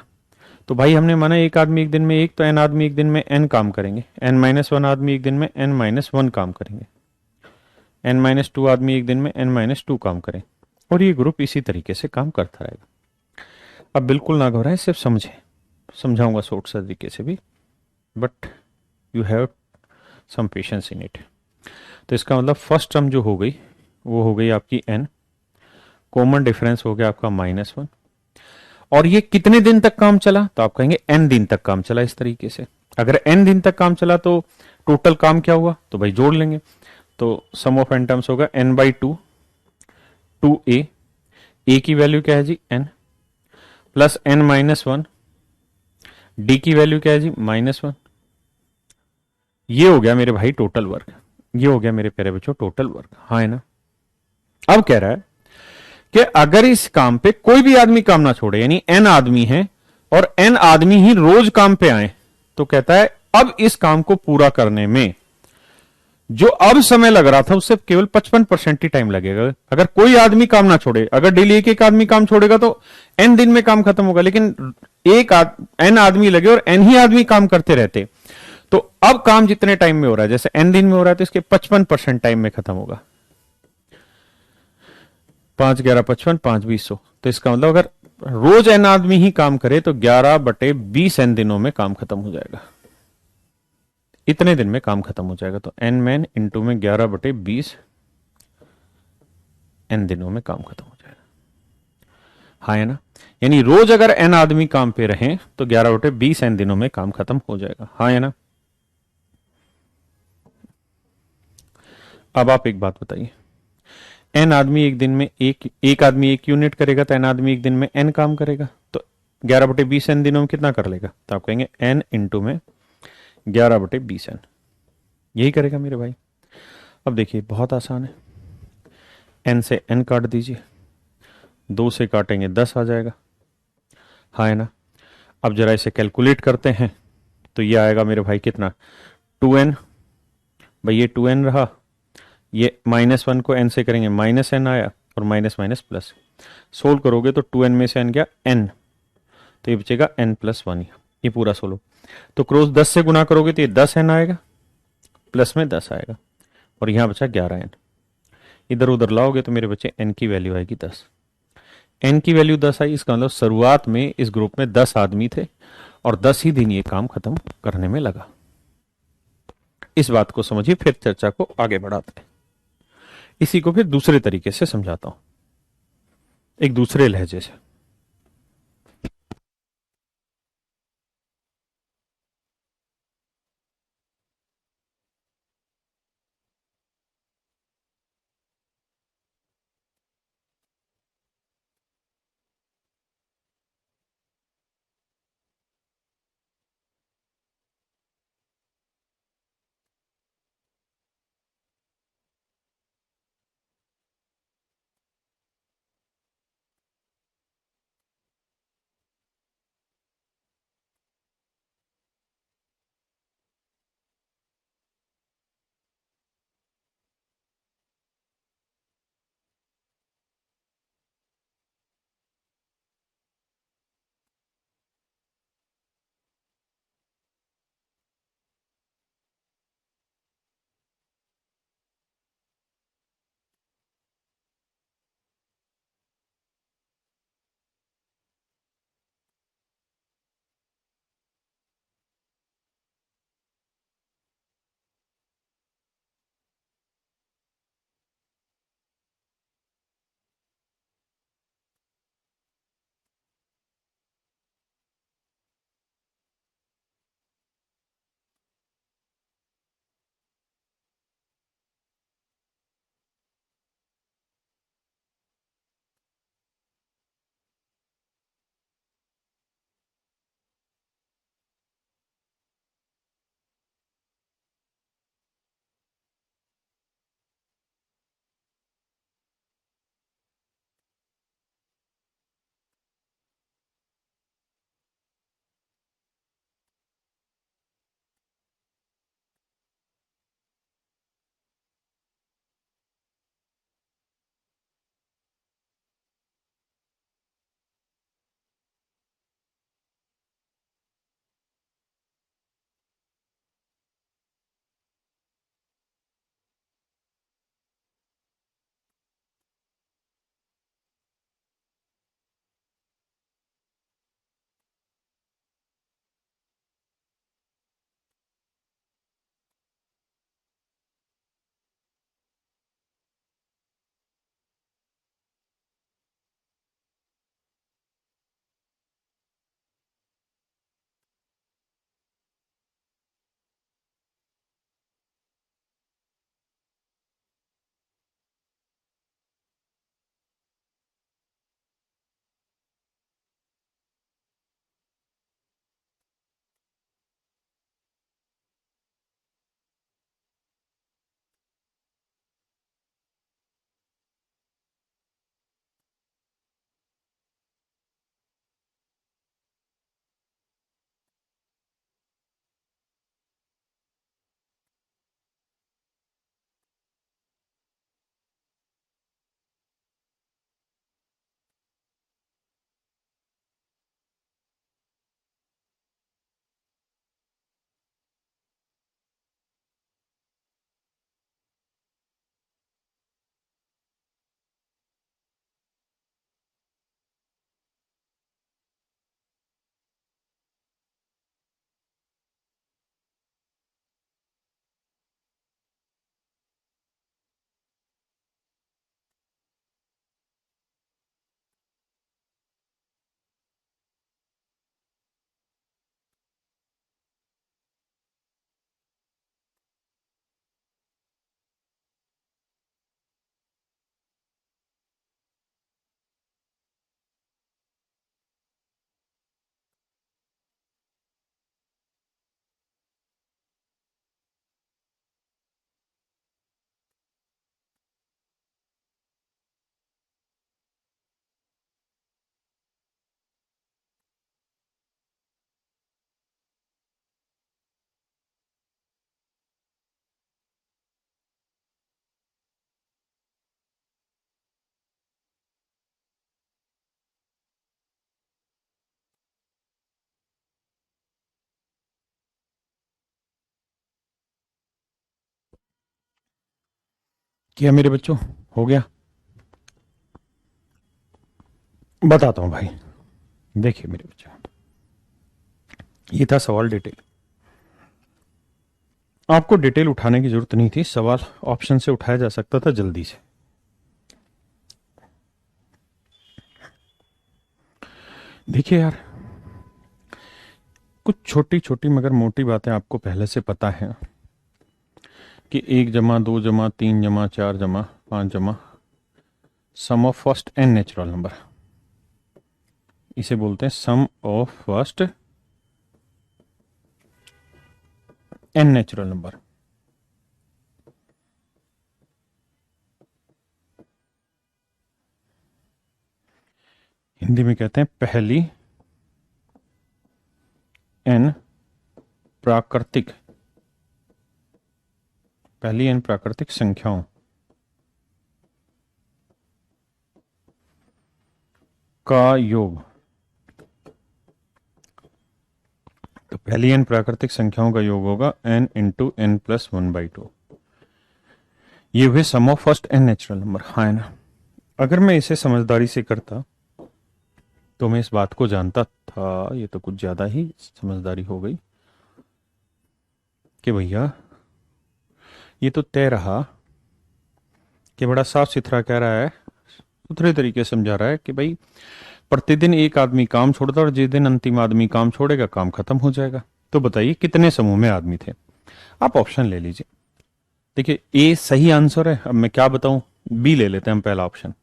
Speaker 1: तो भाई हमने माना एक आदमी एक दिन में एक, तो एन आदमी एक दिन में एन काम करेंगे, एन माइनस वन आदमी एक दिन में एन माइनस वन काम करेंगे, एन माइनस टू आदमी एक दिन में एन माइनस टू काम करें, और ये ग्रुप इसी तरीके से काम करता रहेगा। अब बिल्कुल ना घबराएं, सिर्फ समझे, समझाऊंगा शॉर्ट सा तरीके से भी, but you have some patience in it. तो इसका मतलब फर्स्ट टर्म जो हो गई वो हो गई आपकी एन, कॉमन डिफरेंस हो गया आपका माइनस वन, और ये कितने दिन तक काम चला, तो आप कहेंगे एन दिन तक काम चला। इस तरीके से अगर एन दिन तक काम चला तो टोटल काम क्या हुआ, तो भाई जोड़ लेंगे, तो सम ऑफ एन टर्म्स होगा n by two, two a की वैल्यू क्या है जी n, plus n minus one, d की वैल्यू क्या है जी माइनस वन। ये हो गया मेरे भाई टोटल वर्क, ये हो गया मेरे प्यारे बच्चों टोटल वर्क, हाँ है ना। अब कह रहा है कि अगर इस काम पे कोई भी आदमी काम ना छोड़े, यानी एन आदमी है और एन आदमी ही रोज काम पे आए, तो कहता है अब इस काम को पूरा करने में जो अब समय लग रहा था उससे केवल 55% ही टाइम लगेगा। अगर कोई आदमी काम ना छोड़े, अगर डेली एक एक आदमी काम छोड़ेगा तो एन दिन में काम खत्म होगा, लेकिन एन आदमी लगे और एन ही आदमी काम करते रहते, तो अब काम जितने टाइम में हो रहा है, जैसे एन दिन में हो रहा है, तो इसके 55% टाइम में खत्म होगा। 5 11 55, 5 20 100, तो इसका मतलब अगर रोज एन आदमी ही काम करे तो 11/20 एन दिनों में काम खत्म हो जाएगा, इतने दिन में काम खत्म हो जाएगा। तो एन मैन इंटू में 11/20 एन दिनों में काम खत्म हो जाएगा, हाँ है ना। यानी रोज अगर एन आदमी काम पे रहें तो 11/20 एन दिनों में काम खत्म हो जाएगा, हाँ है ना। अब आप एक बात बताइए, एन आदमी एक दिन में एक आदमी एक यूनिट करेगा, तो एन आदमी एक दिन में एन काम करेगा, तो 11/20 एन दिनों में कितना कर लेगा, तो आप कहेंगे एन इंटू में 11/20 एन, यही करेगा मेरे भाई। अब देखिए बहुत आसान है, एन से एन काट दीजिए, 2 से काटेंगे 10 आ जाएगा, हाँ है ना। अब जरा इसे कैलकुलेट करते हैं, तो ये आएगा मेरे भाई कितना, 2n, भाई ये 2n रहा, ये -1 को n से करेंगे माइनस एन आया, और माइनस माइनस प्लस, सोल्व करोगे तो 2n में से n गया n, तो ये बचेगा n+1, ये पूरा सोलो, तो क्रॉस 10 से गुना करोगे तो ये 10n आएगा, प्लस में 10 आएगा, और यहां बचा 11n। इधर उधर लाओगे तो मेरे बच्चे n की वैल्यू आएगी 10, n की वैल्यू 10 आई, इसका मतलब शुरुआत में इस ग्रुप में 10 आदमी थे और 10 ही दिन ये काम खत्म करने में लगा। इस बात को समझिए, फिर चर्चा को आगे बढ़ाते हैं। इसी को फिर दूसरे तरीके से समझाता हूं, एक दूसरे लहजे से। क्या मेरे बच्चों हो गया? बताता हूं भाई, देखिए मेरे बच्चों, ये था सवाल डिटेल। आपको डिटेल उठाने की जरूरत नहीं थी, सवाल ऑप्शन से उठाया जा सकता था जल्दी से। देखिए यार, कुछ छोटी छोटी मगर मोटी बातें आपको पहले से पता है कि 1 जमा 2 जमा 3 जमा 4 जमा 5 जमा sum of first N natural number, इसे बोलते हैं sum of first N natural number. Hindi में कहते हैं पहली एन प्राकृतिक संख्याओं का योग। तो पहली एन प्राकृतिक संख्याओं का योग होगा n इंटू एन प्लस 1/2। ये हुए sum of first N natural number, हाँ ना। अगर मैं इसे समझदारी से करता तो मैं इस बात को जानता था, ये तो कुछ ज्यादा ही समझदारी हो गई, कि भैया ये तो तय रहा कि बड़ा साफ सुथरा कह रहा है, सुथरे तरीके से समझा रहा है कि भाई प्रतिदिन एक आदमी काम छोड़ता और जिस दिन अंतिम आदमी काम छोड़ेगा काम खत्म हो जाएगा। तो बताइए कितने समूह में आदमी थे? आप ऑप्शन ले लीजिए। देखिए ए सही आंसर है, अब मैं क्या बताऊं, बी ले लेते हैं हम पहला ऑप्शन।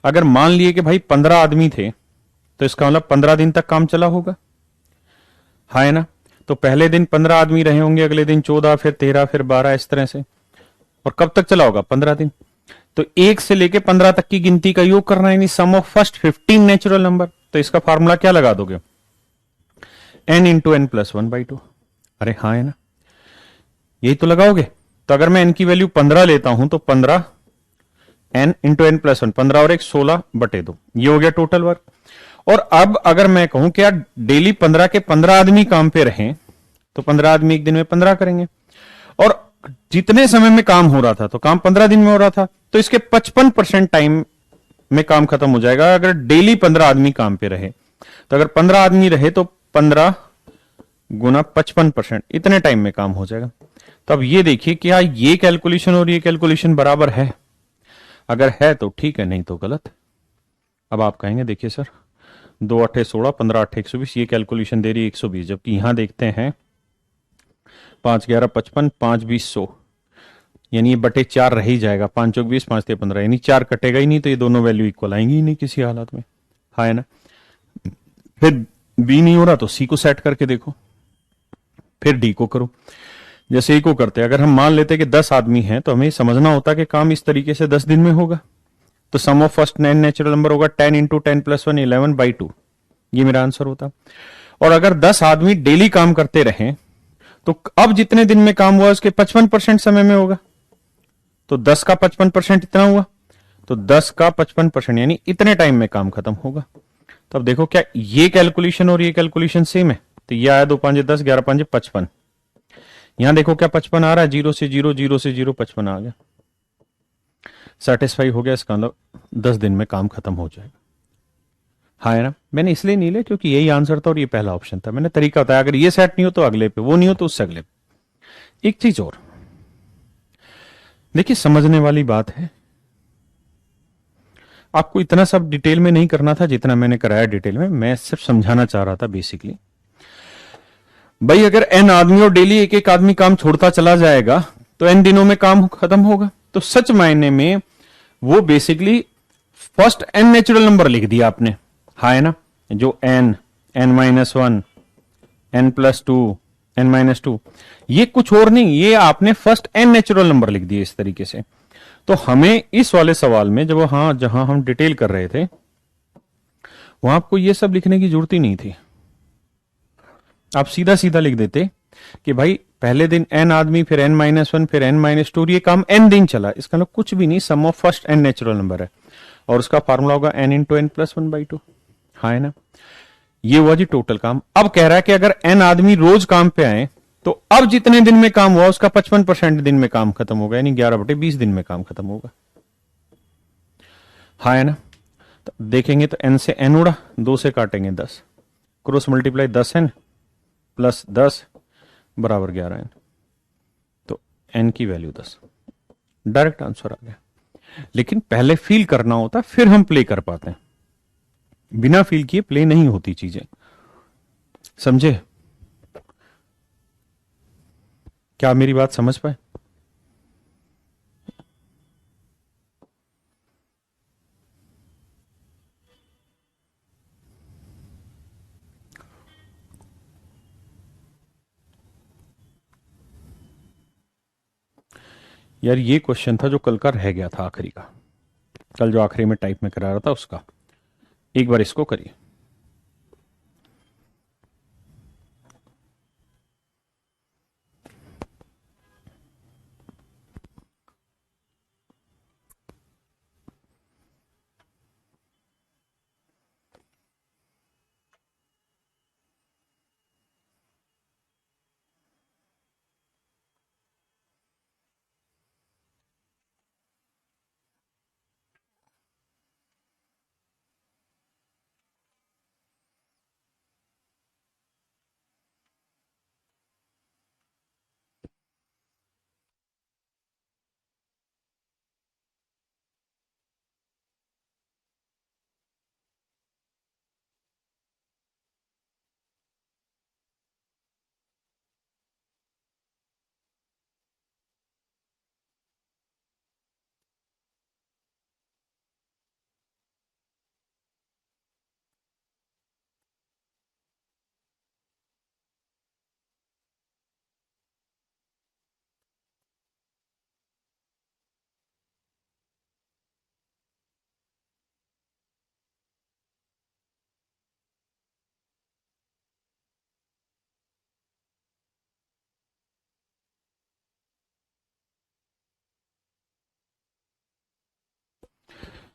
Speaker 1: अगर मान लिए कि भाई 15 आदमी थे तो इसका मतलब 15 दिन तक काम चला होगा, हाँ है ना। तो पहले दिन 15 आदमी रहे होंगे, अगले दिन 14, फिर 13, फिर 12, इस तरह से। और कब तक चला होगा? 15 दिन। तो 1 से लेके 15 तक की गिनती का योग करना है, यानी sum of first 15 natural number. तो इसका फार्मूला क्या लगा दोगे? n into N plus 1/2। अरे हाँ है ना, यही तो लगाओगे। तो अगर मैं n की वैल्यू 15 लेता हूं तो 15 n इंटू एन प्लस 1, 15 और 1 16/2, ये हो गया टोटल वर्क। और अब अगर मैं कहूं कि यार डेली 15 के 15 आदमी काम पे रहें, तो 15 आदमी एक दिन में 15 करेंगे, और जितने समय में काम हो रहा था तो काम 15 दिन में हो रहा था, तो इसके 55% टाइम में काम खत्म हो जाएगा अगर डेली 15 आदमी काम पे रहे। तो अगर 15 आदमी रहे तो 15 गुना 55%, इतने टाइम में काम हो जाएगा। तो अब ये देखिए क्या ये कैलकुलेशन और ये कैलकुलेशन बराबर है? अगर है तो ठीक है, नहीं तो गलत। अब आप कहेंगे देखिए सर 2 8 16, 15 8 120, ये कैलकुलेशन दे रही है 120, जबकि यहां देखते हैं 5 11 55, 5 20 100, यानी ये बटे 4 रह ही जाएगा। 5 चौक 20, 5 3 15, यानी 4 कटेगा ही नहीं, तो ये दोनों वैल्यू इक्वल आएंगी ही नहीं किसी हालत में, है ना। फिर बी नहीं हो रहा तो सी को सेट करके देखो, फिर डी को करो। जैसे ई को करते, अगर हम मान लेते कि 10 आदमी हैं तो हमें समझना होता कि काम इस तरीके से 10 दिन में होगा। तो sum of first 9 natural number होगा 10 इंटू 10 प्लस 1 11/2, ये मेरा आंसर होता। और अगर 10 आदमी डेली काम करते रहे तो अब जितने दिन में काम हुआ उसके 55% समय में होगा। तो 10 का 55% इतना हुआ, तो 10 का 55% यानी इतने टाइम में काम खत्म होगा। तो अब देखो क्या ये कैलकुलेशन और ये कैलकुलेशन सेम है? तो ये आया 2 5 10, 11 5 55। यहां देखो क्या 55 आ रहा है, 0 से 0, 0 से 0, 55 आ गया, सेटिस्फाई हो गया। इसका मतलब 10 दिन में काम खत्म हो जाएगा, हाँ है ना। मैंने इसलिए नहीं लिया क्योंकि यही आंसर था और ये पहला ऑप्शन था। मैंने तरीका बताया, अगर ये सेट नहीं हो तो अगले पे, वो नहीं हो तो उससे अगले पे। एक चीज और देखिए, समझने वाली बात है, आपको इतना सब डिटेल में नहीं करना था जितना मैंने कराया डिटेल में। मैं सिर्फ समझाना चाह रहा था बेसिकली। भाई अगर एन आदमी और डेली एक एक आदमी काम छोड़ता चला जाएगा तो एन दिनों में काम खत्म होगा। तो सच मायने में वो basically first N natural number लिख दिया आपने, हाँ है ना। जो एन, n-1, n+2, n-2, ये कुछ और नहीं, ये आपने फर्स्ट एन नेचुरल नंबर लिख दिए इस तरीके से। तो हमें इस वाले सवाल में जब जहां हम डिटेल कर रहे थे वहां आपको ये सब लिखने की जरूरत ही नहीं थी। आप सीधा सीधा लिख देते कि भाई पहले दिन n आदमी, फिर n-1, फिर n-2, ये काम n दिन चला। इसका मतलब कुछ भी नहीं, sum of first N natural number है और उसका फार्मूला होगा n इंटू एन प्लस 1/2, हाँ है ना। ये हुआ जी टोटल काम। अब कह रहा है कि अगर n आदमी रोज काम पे आए तो अब जितने दिन में काम हुआ उसका 55% दिन में काम खत्म होगा, यानी 11/20 दिन में काम खत्म होगा। हाँ है ना। तो देखेंगे तो n से n उड़ा, 2 से काटेंगे 10, क्रॉस मल्टीप्लाई 10n प्लस 10 बराबर 11n, तो n की वैल्यू 10, डायरेक्ट आंसर आ गया। लेकिन पहले फील करना होता, फिर हम प्ले कर पाते हैं, बिना फील किए प्ले नहीं होती चीजें, समझे? क्या मेरी बात समझ पाए? यार ये क्वेश्चन था जो कल का रह गया था, आखिरी का, कल जो आखिरी में टाइप में करा रहा था उसका, एक बार इसको करिए।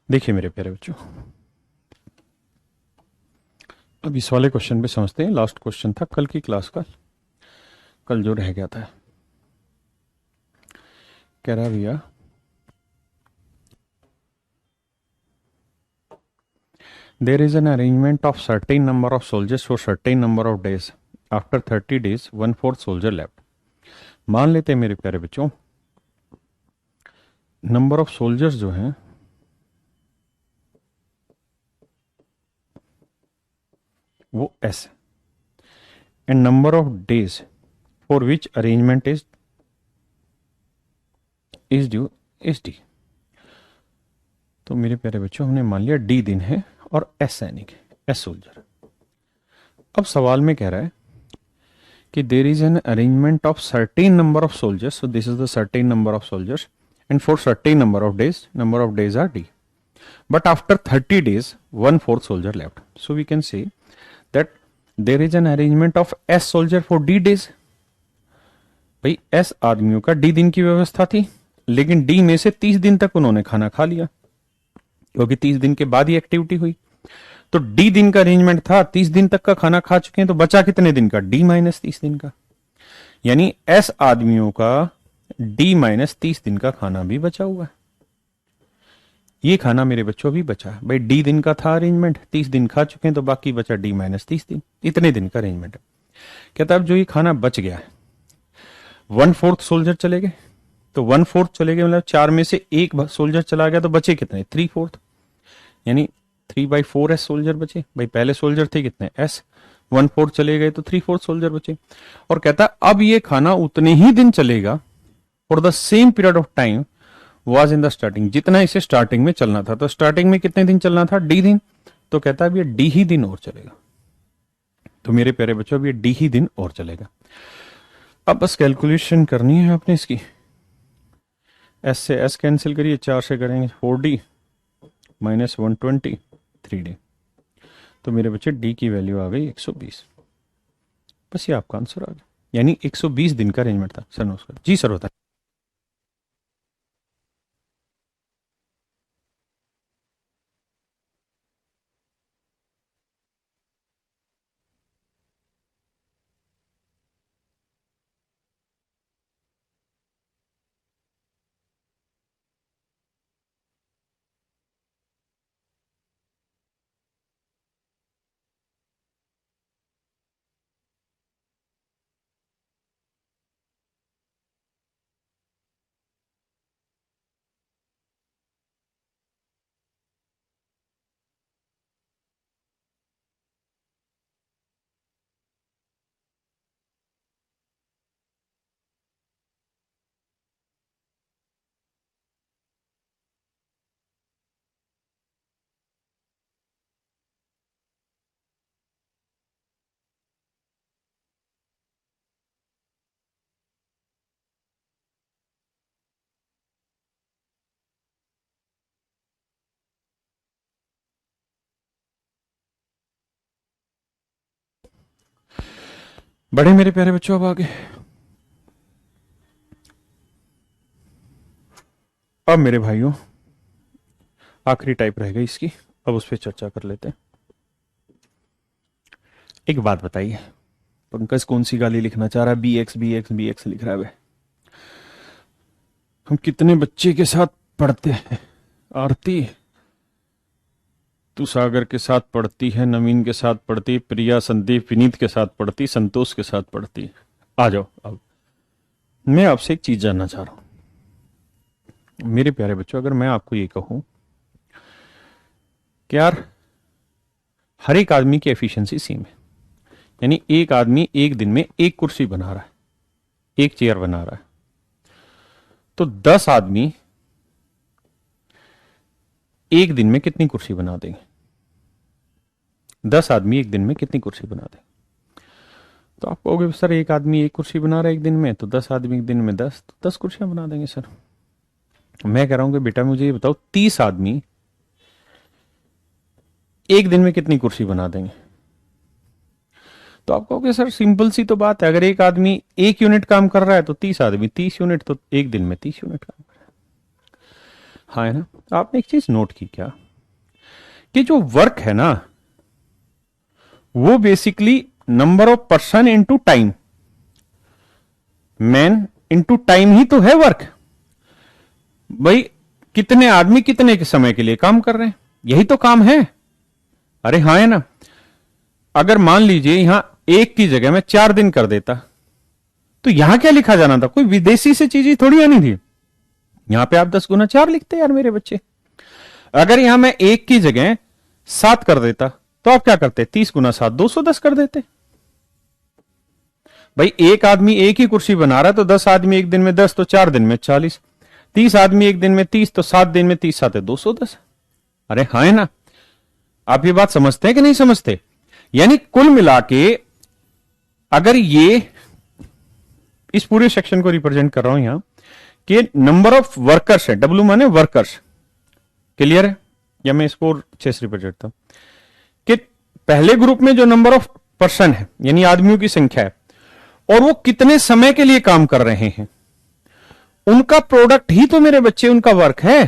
Speaker 1: देखिए मेरे प्यारे बच्चों, अब इस वाले क्वेश्चन पे समझते हैं। लास्ट क्वेश्चन था कल की क्लास का, कल जो रह गया था। कह रहा भैया देर is an arrangement of certain number of soldiers for certain number of days, after 30 days 1/4 soldier left. मान लेते हैं मेरे प्यारे बच्चों, नंबर ऑफ सोल्जर्स जो हैं वो S है, and number of days for which arrangement is due is D। तो मेरे प्यारे बच्चों हमने मान लिया D दिन है और S सैनिक है, S सोल्जर। अब सवाल में कह रहा है कि there is an arrangement of certain number of soldiers, so this is the certain number of soldiers, and for certain number of days are D, but after 30 days 1/4 soldier left, so we can say that there is an arrangement of S soldier for D days। भाई S आदमियों का D दिन की व्यवस्था थी, लेकिन D में से 30 दिन तक उन्होंने खाना खा लिया, क्योंकि 30 दिन के बाद ही एक्टिविटी हुई। तो D दिन का अरेंजमेंट था, 30 दिन तक का खाना खा चुके हैं, तो बचा कितने दिन का? D माइनस 30 दिन का, यानी S आदमियों का D माइनस 30 दिन का खाना भी बचा हुआ है। ये खाना मेरे बच्चों भी बचा है भाई, D दिन का था अरेंजमेंट, 30 दिन खा चुके हैं, तो बाकी बचा D माइनस 30 दिन, इतने दिन का अरेंजमेंट है। कहता अब जो ये खाना बच गया है, 1/4 सोल्जर चले गए, तो 1/4 चले गए मतलब 4 में से एक सोल्जर चला गया, तो बचे कितने? 3/4, यानी 3/4 S सोल्जर बचे। भाई पहले सोल्जर थे कितने? S, 1/4 चले गए तो 3/4 सोल्जर बचे। और कहता अब ये खाना उतने ही दिन चलेगा for the same period of time was in the starting, जितना इसे स्टार्टिंग में चलना था। तो स्टार्टिंग में कितने दिन चलना था? D दिन। तो कहता है अब ये D ही दिन और चलेगा। तो मेरे प्यारे बच्चों अब ये D ही दिन और चलेगा। अब बस कैलकुलेशन करनी है आपने इसकी, S से S कैंसिल करिए, 4 से करेंगे 4D माइनस 120 3D। तो मेरे बच्चे D की वैल्यू आ गई 120। बस ये आपका आंसर आ गया, यानी 120 दिन का अरेंजमेंट था। सर नमस्कार जी, सर होता है। बढ़े मेरे प्यारे बच्चों अब आगे। अब मेरे भाइयों आखिरी टाइप रह गई इसकी, अब उस पर चर्चा कर लेते हैं। एक बात बताइए, पंकज कौन सी गाली लिखना चाह रहा है? B X B X B X लिख रहा है। हम कितने बच्चे के साथ पढ़ते हैं? आरती तू सागर के साथ पढ़ती है, नवीन के साथ पढ़ती, प्रिया संदीप विनीत के साथ पढ़ती, संतोष के साथ पढ़ती। आ जाओ। अब मैं आपसे एक चीज जानना चाह रहा हूं मेरे प्यारे बच्चों, अगर मैं आपको ये कहूं कि यार हर एक आदमी की एफिशिएंसी सेम है, यानी एक आदमी एक दिन में एक कुर्सी बना रहा है, एक चेयर बना रहा है, तो 10 आदमी एक दिन में कितनी कुर्सी बना देंगे? 10 आदमी एक दिन में कितनी कुर्सी बना देंगे? तो आप कहोगे सर एक आदमी एक कुर्सी बना रहा है एक दिन में, तो 10 आदमी एक दिन में 10, तो 10 कुर्सियां बना देंगे सर। मैं कह रहा हूं कि बेटा मुझे ये बताओ 30 आदमी एक दिन में कितनी कुर्सी बना देंगे? तो आप कहोगे सर सिंपल सी तो बात है, अगर एक आदमी 1 यूनिट काम कर रहा है तो 30 आदमी 30 यूनिट, तो एक दिन में 30 यूनिट काम कर रहा है। हाँ है ना। आपने एक चीज नोट की क्या कि जो वर्क है ना वो basically number of person into time, man into time ही तो है वर्क। भाई कितने आदमी कितने के समय के लिए काम कर रहे हैं, यही तो काम है। अरे हाँ है ना। अगर मान लीजिए यहां एक की जगह मैं 4 दिन कर देता तो यहां क्या लिखा जाना था? कोई विदेशी से चीज थोड़ी आनी थी। यहां पे आप 10 गुना 4 लिखते यार मेरे बच्चे। अगर यहां मैं एक की जगह 7 कर देता तो आप क्या करते? 30 गुना 7 210 कर देते। भाई एक आदमी एक ही कुर्सी बना रहा है तो 10 आदमी एक दिन में 10, तो 4 दिन में 40, 30 आदमी एक दिन में 30, तो 7 दिन में 30 7 है 210। अरे हाँ है ना। आप ये बात समझते हैं कि नहीं समझते? यानी कुल मिला के अगर ये इस पूरे सेक्शन को रिप्रेजेंट कर रहा हूं यहां कि नंबर ऑफ वर्कर्स है, डब्ल्यू माने वर्कर्स, क्लियर है? या मैं इसको 6 से रिप्रेजेंट करता हूं कि पहले ग्रुप में जो नंबर ऑफ पर्सन है यानी आदमियों की संख्या है और वो कितने समय के लिए काम कर रहे हैं, उनका प्रोडक्ट ही तो मेरे बच्चे उनका वर्क है।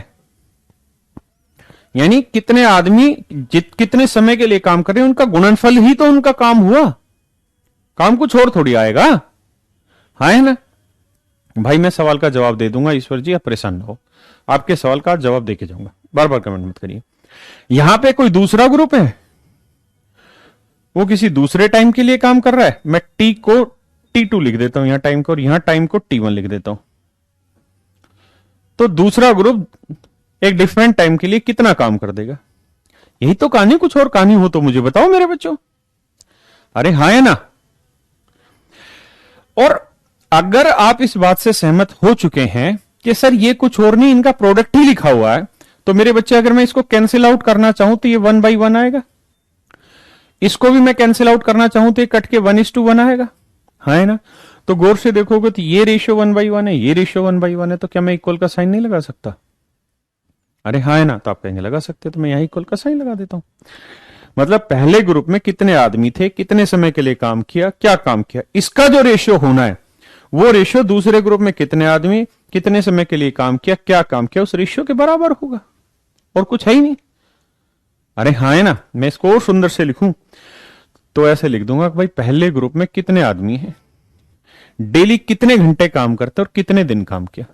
Speaker 1: यानी कितने आदमी कितने समय के लिए काम कर रहे हैं उनका गुणनफल ही तो उनका काम हुआ। काम कुछ और थोड़ी आएगा। हाँ है ना। भाई मैं सवाल का जवाब दे दूंगा ईश्वर जी, आप परेशान ना हो, आपके सवाल का जवाब देके जाऊंगा, बार बार कमेंट मत करिए। यहां पे कोई दूसरा ग्रुप है, वो किसी दूसरे टाइम के लिए काम कर रहा है। मैं टी को T2 लिख देता हूं यहां टाइम को, और यहां टाइम को T1 लिख देता हूं। तो दूसरा ग्रुप एक डिफरेंट टाइम के लिए कितना काम कर देगा? यही तो कहानी। कुछ और कहानी हो तो मुझे बताओ मेरे बच्चों। अरे हाँ है ना। और अगर आप इस बात से सहमत हो चुके हैं कि सर ये कुछ और नहीं, इनका प्रोडक्ट ही लिखा हुआ है, तो मेरे बच्चे अगर मैं इसको कैंसिल आउट करना चाहूं तो ये 1 by 1 आएगा। इसको भी मैं कैंसिल आउट करना चाहूं तो ये कट के 1:1 आएगा। हाँ है ना। तो गौर से देखोगे तो ये रेशियो 1 by 1 है, ये रेशियो 1 by 1 है, तो क्या मैं इक्वल का साइन नहीं लगा सकता? अरे हाँ है ना। तो आप कहेंगे लगा सकते, तो मैं यहां इक्वल का साइन लगा देता हूं। मतलब पहले ग्रुप में कितने आदमी थे, कितने समय के लिए काम किया, क्या काम किया, इसका जो रेशियो होना है वो रेशियो दूसरे ग्रुप में कितने आदमी कितने समय के लिए काम किया, क्या काम किया, उस रेशियो के बराबर होगा, और कुछ है ही नहीं। अरे हाँ है ना। मैं इसको और सुंदर से लिखूं तो ऐसे लिख दूंगा कि भाई पहले ग्रुप में कितने आदमी हैं, डेली कितने घंटे काम करते और कितने दिन काम किया,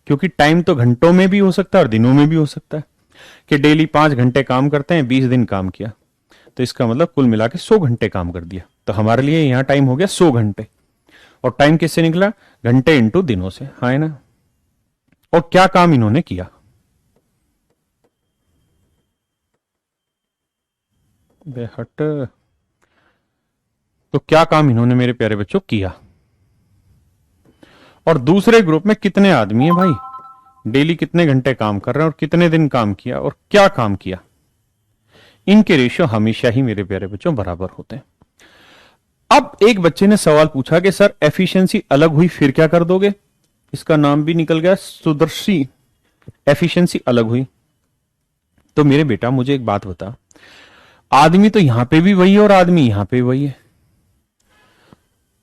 Speaker 1: क्योंकि टाइम तो घंटों में भी हो सकता है और दिनों में भी हो सकता है कि डेली 5 घंटे काम करते हैं, 20 दिन काम किया, तो इसका मतलब कुल मिला के 100 घंटे काम कर दिया। तो हमारे लिए यहां टाइम हो गया 100 घंटे, और टाइम किससे निकला? घंटे इंटू दिनों से। हाँ है ना। और क्या काम इन्होंने किया? बेहट। तो क्या काम इन्होंने मेरे प्यारे बच्चों किया? और दूसरे ग्रुप में कितने आदमी हैं भाई, डेली कितने घंटे काम कर रहे हैं और कितने दिन काम किया और क्या काम किया, इनके रेशियो हमेशा ही मेरे प्यारे बच्चों बराबर होते हैं। अब एक बच्चे ने सवाल पूछा कि सर एफिशिएंसी अलग हुई फिर क्या कर दोगे? इसका नाम भी निकल गया सुदर्शी। एफिशिएंसी अलग हुई तो मेरे बेटा मुझे एक बात बता, आदमी तो यहां पे भी वही है और आदमी यहां पे वही है।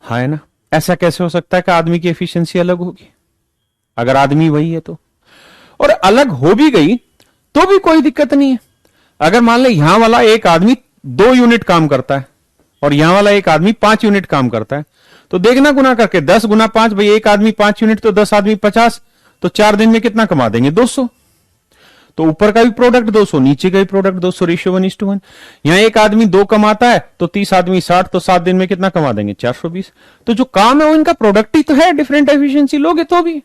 Speaker 1: हाँ है ना। ऐसा कैसे हो सकता है कि आदमी की एफिशिएंसी अलग होगी अगर आदमी वही है तो। और अलग हो भी गई तो भी कोई दिक्कत नहीं है। अगर मान ले यहां वाला एक आदमी 2 यूनिट काम करता है और यहां वाला एक आदमी 5 यूनिट काम करता है, तो देखना गुना करके 10 गुना 5, भाई एक आदमी 5 यूनिट तो 10 आदमी 50, तो 4 दिन में कितना कमा देंगे? 200। तो ऊपर का भी प्रोडक्ट 200, नीचे का भी प्रोडक्ट 200, रेशियो 1:1। यहां एक आदमी 2 कमाता है तो 30 आदमी 60, तो 7 दिन में कितना कमा देंगे? 420। तो जो काम है वो इनका प्रोडक्ट ही तो है, डिफरेंट एफिशिएंसी लोगे तो भी।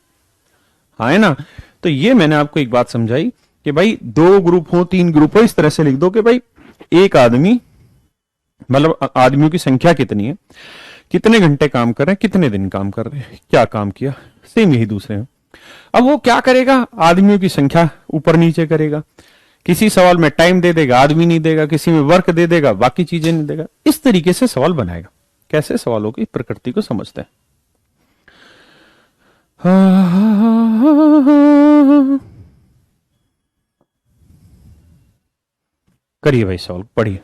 Speaker 1: हाँ है ना। तो ये मैंने आपको एक बात समझाई कि भाई 2 ग्रुप हो 3 ग्रुप हो, इस तरह से लिख दो कि भाई एक आदमी, मतलब आदमियों की संख्या कितनी है, कितने घंटे काम कर रहे हैं, कितने दिन काम कर रहे हैं, क्या काम किया, सेम यही दूसरे में। अब वो क्या करेगा? आदमियों की संख्या ऊपर नीचे करेगा। किसी सवाल में टाइम दे देगा, आदमी नहीं देगा, किसी में वर्क दे देगा, बाकी चीजें नहीं देगा। इस तरीके से सवाल बनाएगा। कैसे सवालों की प्रकृति को समझते हैं। करिए भाई, सवाल पढ़िए।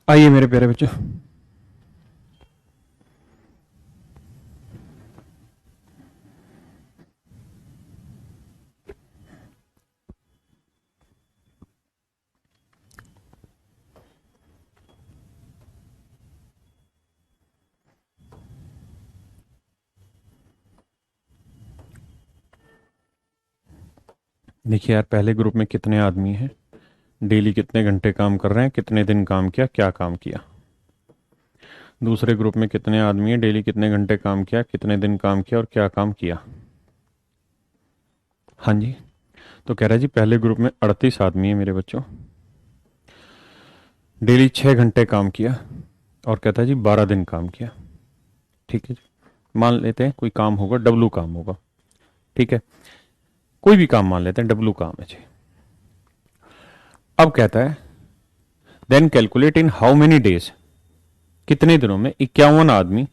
Speaker 1: आइए मेरे प्यारे बच्चों। देखिए यार, पहले ग्रुप में कितने आदमी हैं, डेली कितने घंटे काम कर रहे हैं, कितने दिन काम किया, क्या काम किया। दूसरे ग्रुप में कितने आदमी हैं, डेली कितने घंटे काम किया, कितने दिन काम किया और क्या काम किया। हाँ जी। तो कह रहा है जी पहले ग्रुप में 38 आदमी है मेरे बच्चों, डेली 6 घंटे काम किया, और कहता है जी 12 दिन काम किया। ठीक है जी, मान लेते हैं कोई काम होगा, डब्लू काम होगा। ठीक है, कोई भी काम मान लेते हैं, डब्लू काम है जी। अब कहता है then calculate in how many days, कितने दिनों में 51 आदमी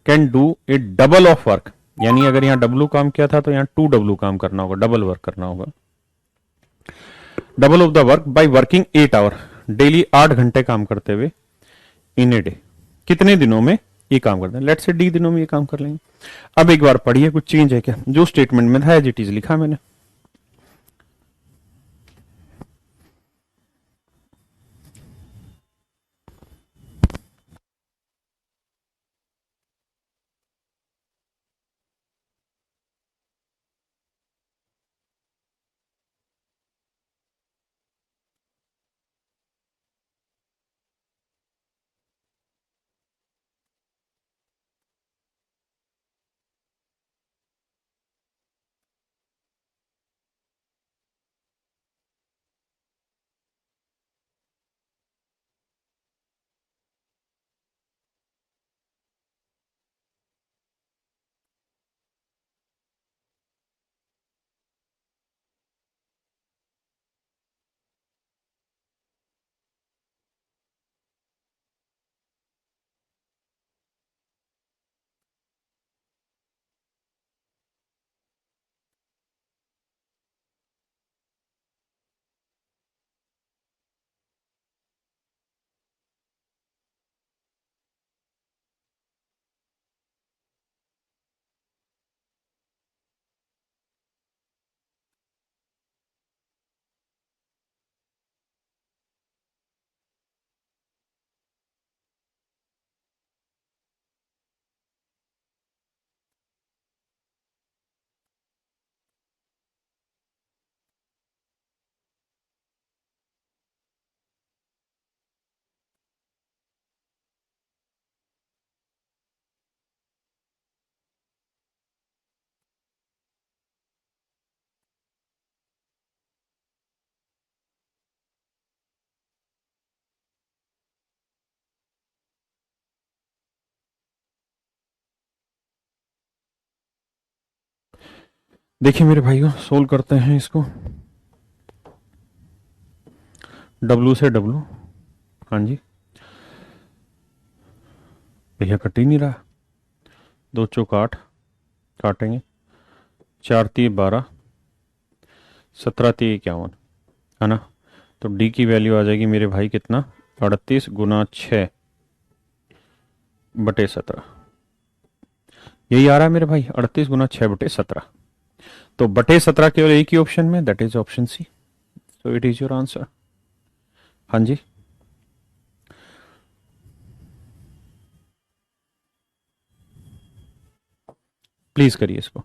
Speaker 1: can do a double of work. यानी अगर यहां डब्लू काम किया था तो यहां 2W काम करना होगा, डबल वर्क करना होगा। Double of the work by working 8 hour, daily 8 घंटे काम करते हुए इन ए डे। कितने दिनों में ये काम करते हैं? लेट से डी दिनों में ये काम कर लेंगे। अब एक बार पढ़िए, कुछ चेंज है क्या? जो स्टेटमेंट में था एज इट इज लिखा मैंने। देखिए मेरे भाइयों, सोल्व करते हैं इसको। W से W, हाँ जी भैया कट ही नहीं रहा। 2 चौक 8 काटेंगे, 4 3 12, 17 3 51, है ना। तो डी की वैल्यू आ जाएगी मेरे भाई कितना, 38 गुना 6 बटे 17। यही आ रहा है मेरे भाई, 38 गुना 6 बटे 17। तो बटे 17 केवल एक ही ऑप्शन में, that is option C. So it is your answer. हाँ जी, प्लीज करिए इसको।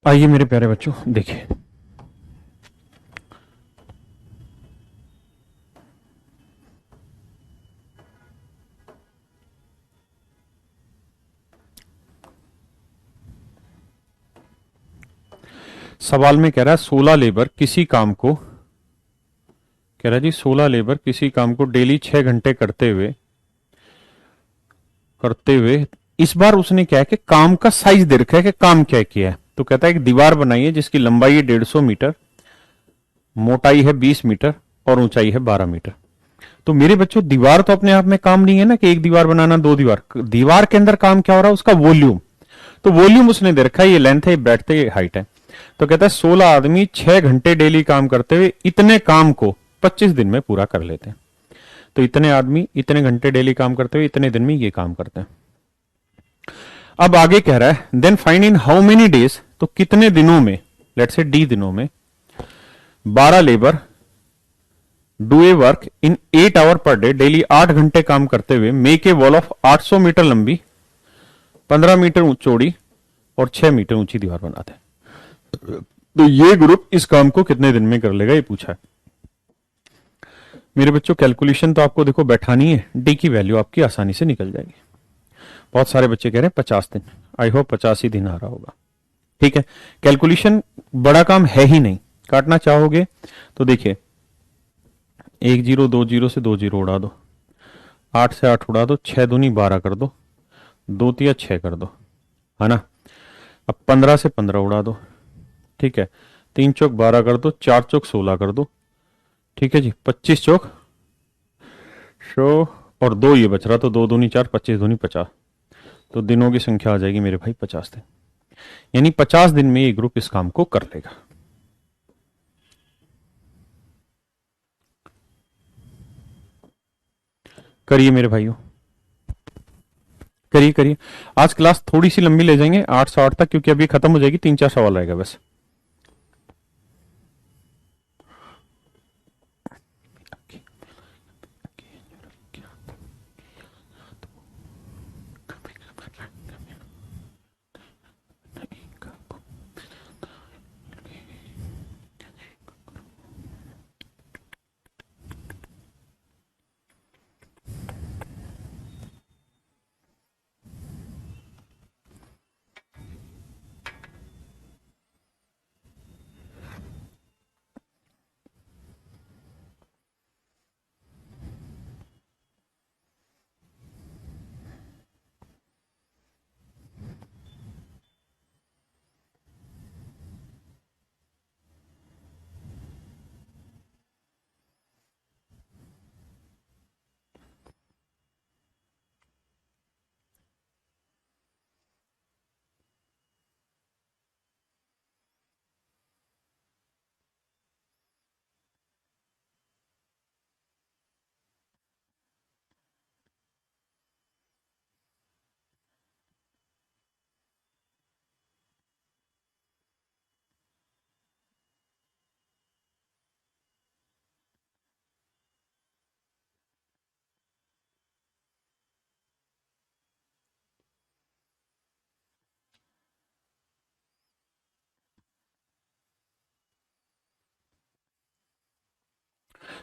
Speaker 1: आइए मेरे प्यारे बच्चों, देखिए सवाल में कह रहा है 16 लेबर किसी काम को, कह रहा है जी 16 लेबर किसी काम को डेली 6 घंटे करते हुए इस बार उसने क्या है कि काम का साइज दे रखा है कि काम क्या किया है। तो कहता है एक दीवार बनाई है जिसकी लंबाई है 150 मीटर, मोटाई है 20 मीटर और ऊंचाई है 12 मीटर। तो मेरे बच्चों दीवार तो अपने आप में काम नहीं है ना, कि एक दीवार बनाना, 2 दीवार, दीवार के अंदर काम क्या हो रहा है, उसका वॉल्यूम। तो वॉल्यूम उसने दे रखा है, ये लेंथ है, ये ब्रेड्थ है, ये हाइट है। तो कहता है 16 आदमी 6 घंटे डेली काम करते हुए इतने काम को 25 दिन में पूरा कर लेते हैं। तो इतने आदमी इतने घंटे डेली काम करते हुए इतने दिन में ये काम करते हैं। अब आगे कह रहा है then find in how many days, तो कितने दिनों में, लेट्स से डी दिनों में 12 labour do a work in 8 hour per day, daily 8 घंटे काम करते हुए make a wall of 800 metre लंबी, 15 मीटर चौड़ी और 6 मीटर ऊंची दीवार बनाते हैं। तो ये ग्रुप इस काम को कितने दिन में कर लेगा, ये पूछा है। मेरे बच्चों कैलकुलेशन तो आपको देखो बैठानी है, डी की वैल्यू आपकी आसानी से निकल जाएगी। बहुत सारे बच्चे कह रहे हैं 50 दिन, आई होप 50 ही दिन आ रहा होगा। ठीक है, कैलकुलेशन बड़ा काम है ही नहीं। काटना चाहोगे तो देखिए 1 जीरो 2 जीरो से 2 जीरो उड़ा दो, 8 से 8 उड़ा दो, 6 दूनी 12 कर दो, 2 तिया 6 कर दो, है ना। अब 15 से 15 उड़ा दो, ठीक है, 3 चौक 12 कर दो, 4 चौक 16 कर दो, ठीक है जी, 25 चौक 100 और 2 ये बच रहा, तो 2 दूनी 4, 25 दूनी 50। तो दिनों की संख्या आ जाएगी मेरे भाई 50 दिन। यानी 50 दिन में ये ग्रुप इस काम को कर लेगा। करिए मेरे भाइयों, करिए करिए। आज क्लास थोड़ी सी लंबी ले जाएंगे 8 से 8 तक, क्योंकि अभी खत्म हो जाएगी, 3 4 सवाल रहेगा बस।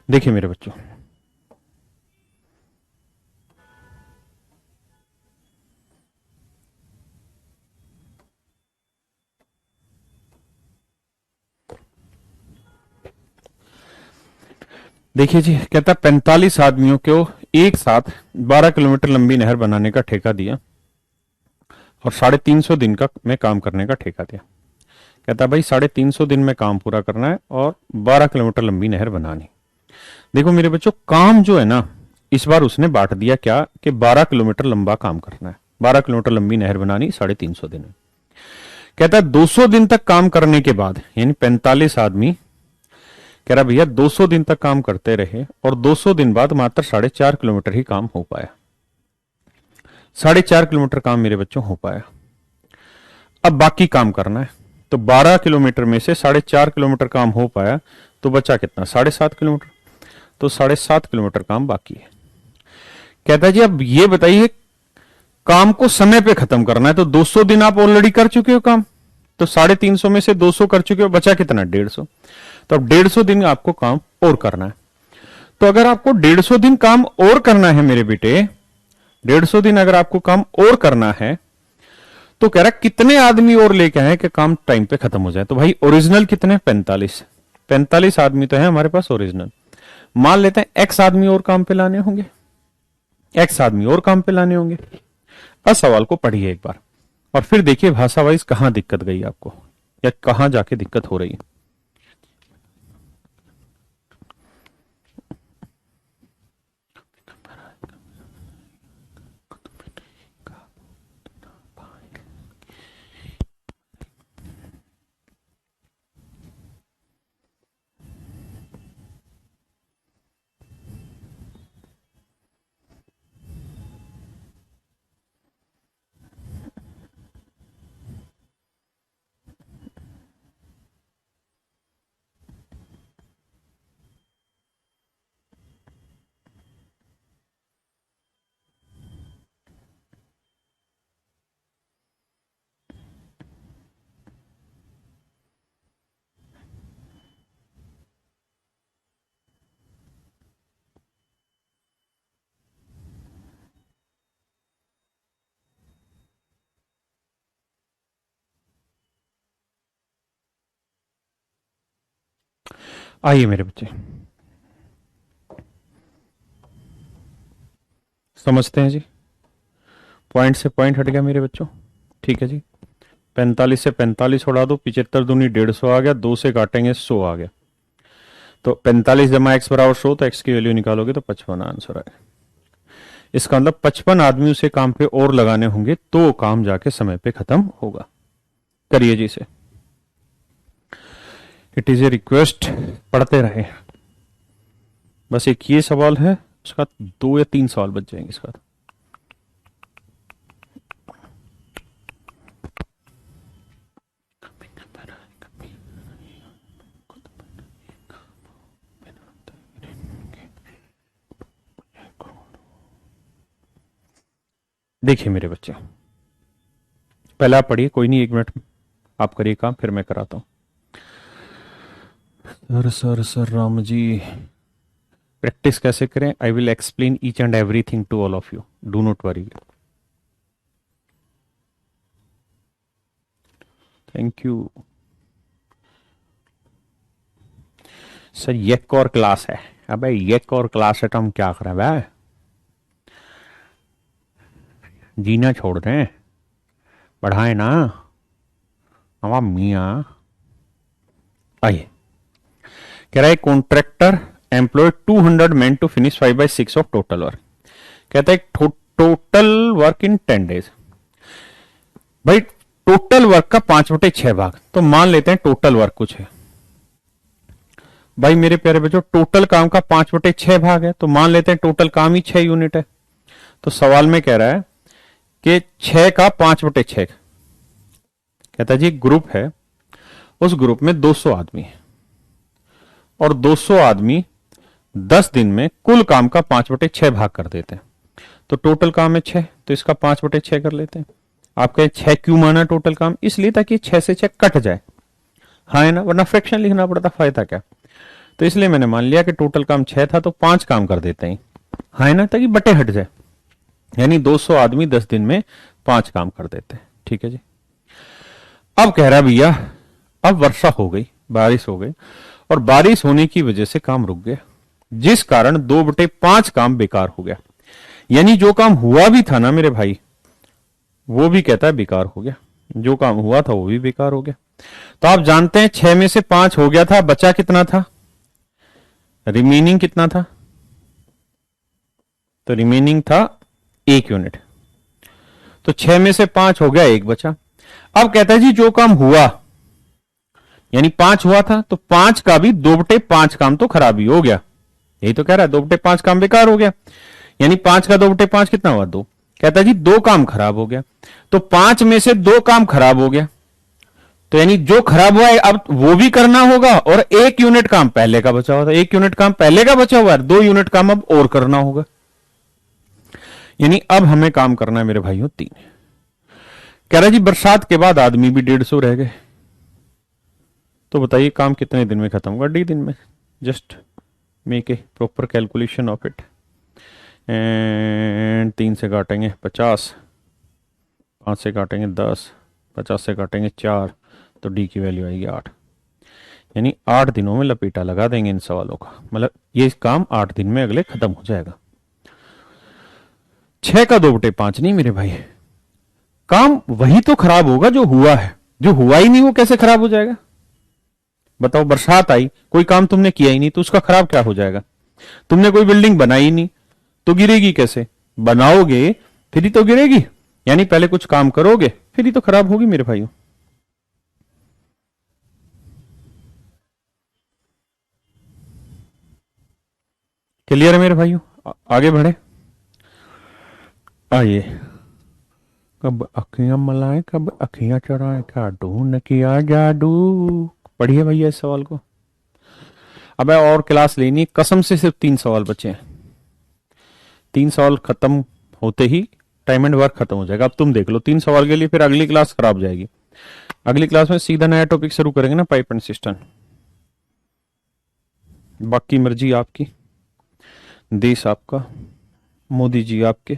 Speaker 1: देखिए मेरे बच्चों, देखिए जी, कहता 45 आदमियों को एक साथ 12 किलोमीटर लंबी नहर बनाने का ठेका दिया और 350 दिन का में काम करने का ठेका दिया। कहता भाई 350 दिन में काम पूरा करना है और 12 किलोमीटर लंबी नहर बनानी। देखो मेरे बच्चों, काम जो है ना, इस बार उसने बांट दिया क्या कि 12 किलोमीटर लंबा काम करना है, 12 किलोमीटर लंबी नहर बनानी 350 दिन में। कहता है 200 दिन तक काम करने के बाद, यानी 45 आदमी, कह रहा भैया 200 दिन तक काम करते रहे और 200 दिन बाद मात्र 4.5 किलोमीटर ही काम हो पाया। 4.5 किलोमीटर काम मेरे बच्चों हो पाया। अब बाकी काम करना है, तो 12 किलोमीटर में से 4.5 किलोमीटर काम हो पाया, तो बचा कितना, 7.5 किलोमीटर। तो 7.5 किलोमीटर काम बाकी है। कहता है जी अब ये बताइए, काम को समय पे खत्म करना है, तो 200 दिन आप ऑलरेडी कर चुके हो काम, तो 350 में से 200 कर चुके हो, बचा कितना, 150। तो अब 150 दिन आपको काम और करना है। तो अगर आपको 150 दिन काम और करना है मेरे बेटे, 150 दिन अगर आपको काम और करना है, तो कह रहा कितने आदमी और लेके आए कि काम टाइम पे खत्म हो जाए। तो भाई ओरिजिनल कितने, 45 आदमी तो है हमारे पास ओरिजिनल। मान लेते हैं एक्स आदमी और काम पे लाने होंगे, एक्स आदमी और काम पे लाने होंगे। अब सवाल को पढ़िए एक बार और फिर देखिए भाषा वाइज कहां दिक्कत गई आपको या कहां जाके दिक्कत हो रही है। आइए मेरे बच्चे, समझते हैं जी। पॉइंट से पॉइंट हट गया मेरे बच्चों, ठीक है जी। 45 से 45 उड़ा दो, 75 दूनी 150 आ गया, 2 से काटेंगे 100 आ गया। तो 45 जमा एक्स बराबर 100, तो एक्स की वैल्यू निकालोगे तो 55 आंसर आएगा। इसका मतलब 55 आदमी उसे काम पे और लगाने होंगे तो काम जाके समय पे खत्म होगा। करिए जी इसे, इट इज ए रिक्वेस्ट, पढ़ते रहे। बस एक ये सवाल है, उसका 2 या 3 सवाल बच जाएंगे इसका। देखिए मेरे बच्चे, पहले आप पढ़िए, कोई नहीं, 1 मिनट आप करिए काम, फिर मैं कराता हूं। सर राम जी, प्रैक्टिस कैसे करें, I will explain each and everything to all of you, do not worry. Thank you sir. ये एक और क्लास है, अबे ये एक और क्लास है तो हम क्या करें भाई, जीना छोड़ दें, बढ़ाए ना हवा मियाँ। आइए, कह रहा है contractor employ 200 man to finish 5/6 of total work. कहता है टोटल वर्क इन 10 डेज। भाई टोटल वर्क का 5/6 भाग, तो मान लेते हैं टोटल वर्क कुछ है। भाई मेरे प्यारे बच्चों, टोटल काम का 5/6 भाग है, तो मान लेते हैं टोटल काम ही 6 यूनिट है। तो सवाल में कह रहा है कि 6 का 5/6, कहता है जी ग्रुप है, उस ग्रुप में 200 आदमी है और 200 आदमी 10 दिन में कुल काम का 5/6 भाग कर देते हैं। तो टोटल काम है 6, तो इसका 5/6 कर लेते हैं। आप कहें 6 क्यों माना टोटल काम, इसलिए ताकि 6 से 6 कट जाए, हाँ है ना, वरना फ्रैक्शन लिखना पड़ता, फायदा क्या। तो इसलिए मैंने मान लिया कि टोटल काम 6 था तो 5 काम कर देते हैं, हाँ ना, ताकि बटे हट जाए। यानी 200 आदमी 10 दिन में 5 काम कर देते हैं। ठीक है जी। अब कह रहा भैया अब वर्षा हो गई, बारिश हो गई, और बारिश होने की वजह से काम रुक गया, जिस कारण 2/5 काम बेकार हो गया। यानी जो काम हुआ भी था ना मेरे भाई, वो भी कहता है बेकार हो गया, जो काम हुआ था वो भी बेकार हो गया। तो आप जानते हैं 6 में से 5 हो गया था, बचा कितना था, रिमेनिंग कितना था, तो रिमेनिंग था 1 यूनिट। तो 6 में से 5 हो गया, 1 बचा। अब कहता है जी जो काम हुआ, यानी 5 हुआ था तो 5 का भी 2/5 काम तो खराब ही हो गया। यही तो कह रहा है, 2/5 काम बेकार हो गया। यानी 5 का 2/5 कितना हुआ, 2। कहता है जी 2 काम खराब हो गया, तो 5 में से 2 काम खराब हो गया, तो यानी जो खराब हुआ है अब वो भी करना होगा, और 1 यूनिट काम पहले का बचा हुआ था, 1 यूनिट काम पहले का बचा हुआ है, 2 यूनिट काम अब और करना होगा। यानी अब हमें काम करना है मेरे भाइयों 3। कह रहा जी बरसात के बाद आदमी भी 150 रह गए, तो बताइए काम कितने दिन में खत्म होगा, डी दिन में। Just make a proper calculation of it. And 3 से काटेंगे 50, 5 से काटेंगे 10, 50 से काटेंगे 4, तो डी की वैल्यू आएगी 8। यानी 8 दिनों में लपेटा लगा देंगे इन सवालों का, मतलब ये काम 8 दिन में अगले खत्म हो जाएगा। 6 का 2/5 नहीं मेरे भाई, काम वही तो खराब होगा जो हुआ है, जो हुआ ही नहीं वो कैसे खराब हो जाएगा। बताओ, बरसात आई, कोई काम तुमने किया ही नहीं तो उसका खराब क्या हो जाएगा। तुमने कोई बिल्डिंग बनाई ही नहीं तो गिरेगी कैसे, बनाओगे फिर ही तो गिरेगी। यानी पहले कुछ काम करोगे फिर ही तो खराब होगी मेरे भाइयों। क्लियर है मेरे भाइयों, आगे बढ़े। आइए, कब अखियां मलाए कब अखियां चुराए काटू न किया जादू। पढ़िए भैया इस सवाल को। अब और क्लास लेनी है, कसम से सिर्फ 3 सवाल बचे हैं। 3 सवाल खत्म होते ही टाइम एंड वर्क खत्म हो जाएगा। अब तुम देख लो 3 सवाल के लिए, फिर अगली क्लास खराब हो जाएगी। अगली क्लास में सीधा नया टॉपिक शुरू करेंगे ना, पाइप एंड सिस्टम। बाकी मर्जी आपकी, देश आपका, मोदी जी आपके।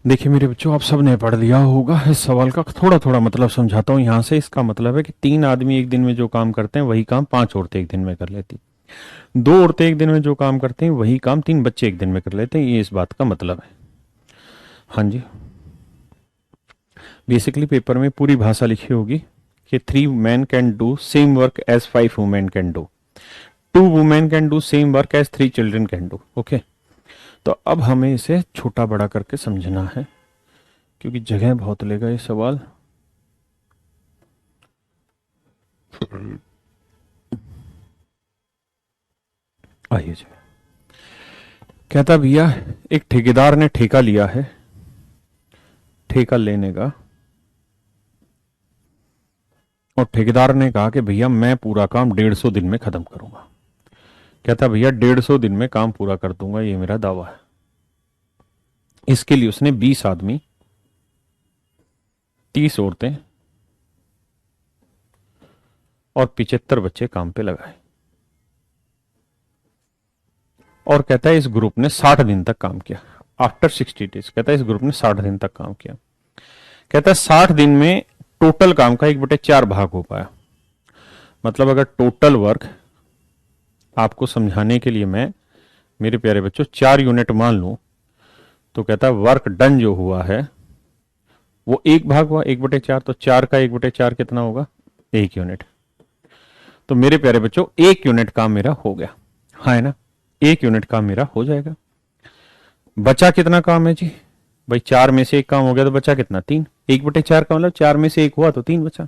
Speaker 1: देखिए मेरे बच्चों, आप सब ने पढ़ लिया होगा। इस सवाल का थोड़ा थोड़ा मतलब समझाता हूँ यहाँ से। इसका मतलब है कि 3 आदमी एक दिन में जो काम करते हैं वही काम 5 औरतें एक दिन में कर लेती, 2 औरतें एक दिन में जो काम करते हैं वही काम 3 बच्चे एक दिन में कर लेते हैं। ये इस बात का मतलब है। हाँ जी, बेसिकली पेपर में पूरी भाषा लिखी होगी कि 3 men can do same work as 5 women can do, 2 women can do same work as 3 children can do. Okay, तो अब हमें इसे छोटा बड़ा करके समझना है क्योंकि जगह बहुत लेगा ये सवाल। आइए जी, कहता भैया एक ठेकेदार ने ठेका लिया है, ठेका लेने का, और ठेकेदार ने कहा कि भैया मैं पूरा काम 150 दिन में खत्म करूंगा। कहता भैया 150 दिन में काम पूरा कर दूंगा, ये मेरा दावा है। इसके लिए उसने 20 आदमी, 30 औरतें और 75 बच्चे काम पे लगाए। और कहता है इस ग्रुप ने 60 दिन तक काम किया। आफ्टर 60 डेज कहता है इस ग्रुप ने 60 दिन तक काम किया। कहता है 60 दिन में टोटल काम का 1/4 भाग हो पाया। मतलब अगर टोटल वर्क, आपको समझाने के लिए मैं मेरे प्यारे बच्चों 4 यूनिट मान लूं, तो कहता है वर्क डन जो हुआ है वो 1 भाग हुआ 1/4, तो 4 का 1/4 कितना होगा? 1 यूनिट। तो मेरे प्यारे बच्चों 1 यूनिट काम मेरा हो गया, हाँ है ना? 1 यूनिट काम मेरा हो जाएगा। बचा कितना काम है जी? भाई 4 में से 1 काम हो गया तो बचा कितना? 3। 1/4 का मतलब 4 में से 1 हुआ तो 3 बचा।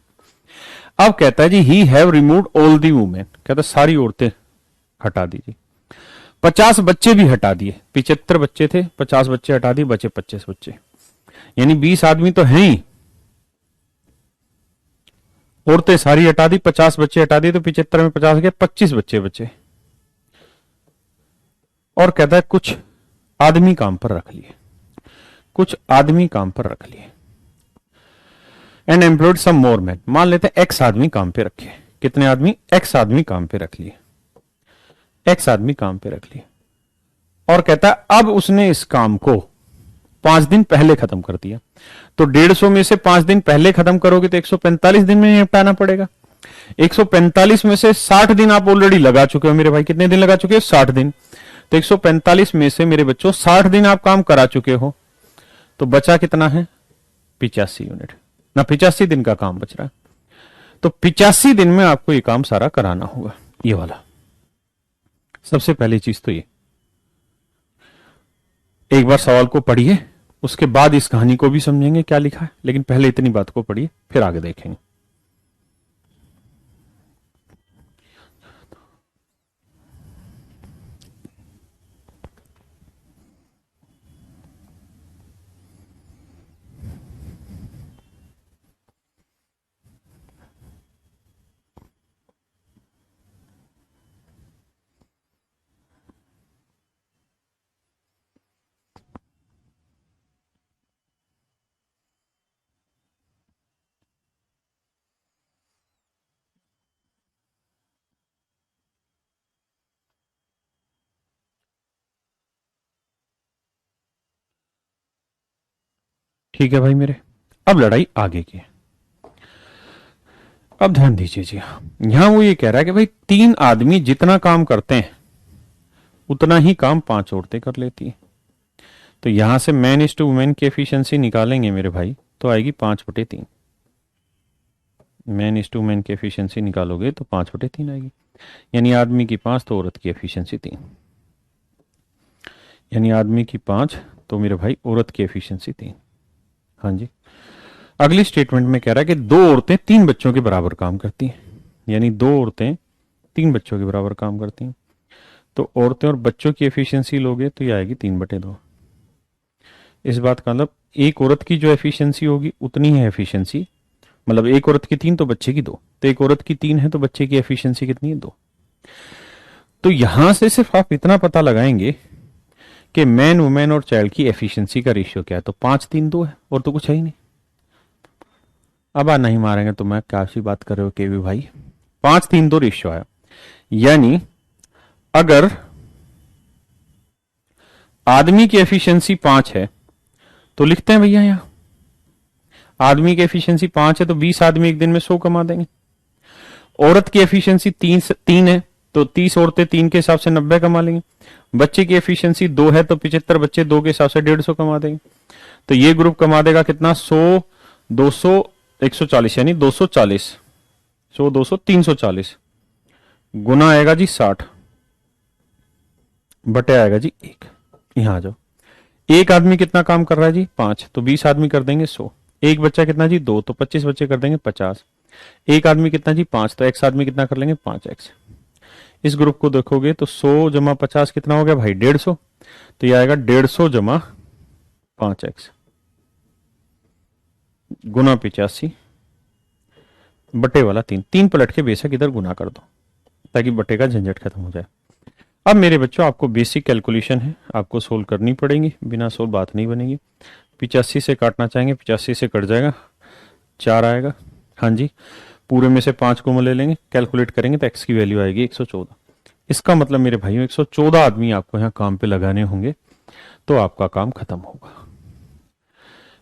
Speaker 1: अब कहता है जी he have removed all the women, कहता सारी औरतें हटा दीजिए। 50 बच्चे भी हटा दिए, 75 बच्चे थे, 50 बच्चे हटा दिए, बचे 25 बच्चे, यानी 20 आदमी तो हैं ही। औरतें सारी हटा दी, 50 बच्चे हटा दिए, तो 75 में 50 गए, 25 बच्चे बचे। और कहता है कुछ आदमी काम पर रख लिए, कुछ आदमी काम पर रख लिए। And employed some more man, मान लेते हैं एक्स आदमी काम पे रखे। कितने आदमी? एक्स आदमी काम पे रख लिए, एक्स आदमी काम पे रख लिए। और कहता है अब उसने इस काम को 5 दिन पहले खत्म कर दिया। तो 150 में से 5 दिन पहले खत्म करोगे तो 145 दिन में निपटाना पड़ेगा। 145 में से 60 दिन आप ऑलरेडी लगा चुके हो मेरे भाई। कितने दिन लगा चुके हो? 60 दिन। तो 145 में से मेरे बच्चों 60 दिन आप काम करा चुके हो, तो बचा कितना है? 85 यूनिट ना, 85 दिन का काम बच रहा है। तो 85 दिन में आपको ये काम सारा कराना होगा, ये वाला। सबसे पहली चीज तो ये, एक बार सवाल को पढ़िए, उसके बाद इस कहानी को भी समझेंगे क्या लिखा है, लेकिन पहले इतनी बात को पढ़िए फिर आगे देखेंगे। ठीक है भाई मेरे, अब लड़ाई आगे की है। अब ध्यान दीजिए जी, यहां वो ये कह रहा है कि भाई 3 आदमी जितना काम करते हैं उतना ही काम 5 औरतें कर लेती हैं। तो यहां से मैन इज टू वुमेन की एफिशिएंसी निकालेंगे मेरे भाई, तो आएगी 5/3। मैन इज टू वुमेन की एफिशिएंसी निकालोगे तो 5/3 आएगी, यानी आदमी की 5 तो औरत की एफिशिएंसी 3, यानी आदमी की 5 तो मेरे भाई औरत की एफिशिएंसी 3। हाँ जी, अगली स्टेटमेंट में कह रहा है कि 2 औरतें 3 बच्चों के बराबर काम करती हैं, यानी 2 औरतें 3 बच्चों के बराबर काम करती हैं। तो औरतें और बच्चों की एफिशिएंसी लोगे तो ये आएगी 3/2। इस बात का मतलब एक औरत की जो एफिशिएंसी होगी उतनी है एफिशिएंसी, मतलब एक औरत की 3 तो बच्चे की 2, तो एक औरत की 3 है तो बच्चे की एफिशिएंसी कितनी है? 2। तो यहां से सिर्फ आप इतना पता लगाएंगे कि मैन वुमेन और चाइल्ड की एफिशिएंसी का रेशियो क्या है, तो 5-3-2 है, और तो कुछ है ही नहीं। अब आ नहीं मारेंगे तो मैं क्या सी बात कर रहे हो केवी भाई, 5-3-2 रेशियो आया, यानी अगर आदमी की एफिशिएंसी 5 है तो लिखते हैं भैया यहां आदमी की एफिशिएंसी 5 है तो 20 आदमी एक दिन में 100 कमा देंगे। औरत की एफिशिएंसी 3 है तो 30 औरतें 3 के हिसाब से 90 कमा लेंगे। बच्चे की एफिशिएंसी 2 है तो 75 बच्चे 2 के हिसाब से 150 कमा देंगे। तो ये ग्रुप कमा देगा कितना 100 200 140 यानी 240 100 200 340 गुना आएगा जी 60 बटे आएगा जी 1। यहां आ जाओ। एक आदमी कितना काम कर रहा है जी 5 तो 20 आदमी कर देंगे 100। एक बच्चा कितना जी 2 तो 25 बच्चे कर देंगे 50। एक आदमी कितना जी 5 तो x आदमी कितना कर लेंगे 5x। इस ग्रुप को देखोगे तो 100 जमा 50 कितना हो गया भाई 150 तो यह आएगा 150 जमा 5x गुना 85 बटे वाला 3 पलट के बेशक इधर गुना कर दो ताकि बटे का झंझट खत्म हो जाए। अब मेरे बच्चों आपको बेसिक कैलकुलेशन है आपको सोल्व करनी पड़ेगी, बिना सोल्व बात नहीं बनेगी। 85 से काटना चाहेंगे 85 से कट जाएगा 4 आएगा। हाँ जी पूरे में से 5 को ले लेंगे कैलकुलेट करेंगे तो x की वैल्यू आएगी 114। इसका मतलब मेरे भाइयों 114 आदमी आपको यहाँ काम पे लगाने होंगे तो आपका काम खत्म होगा।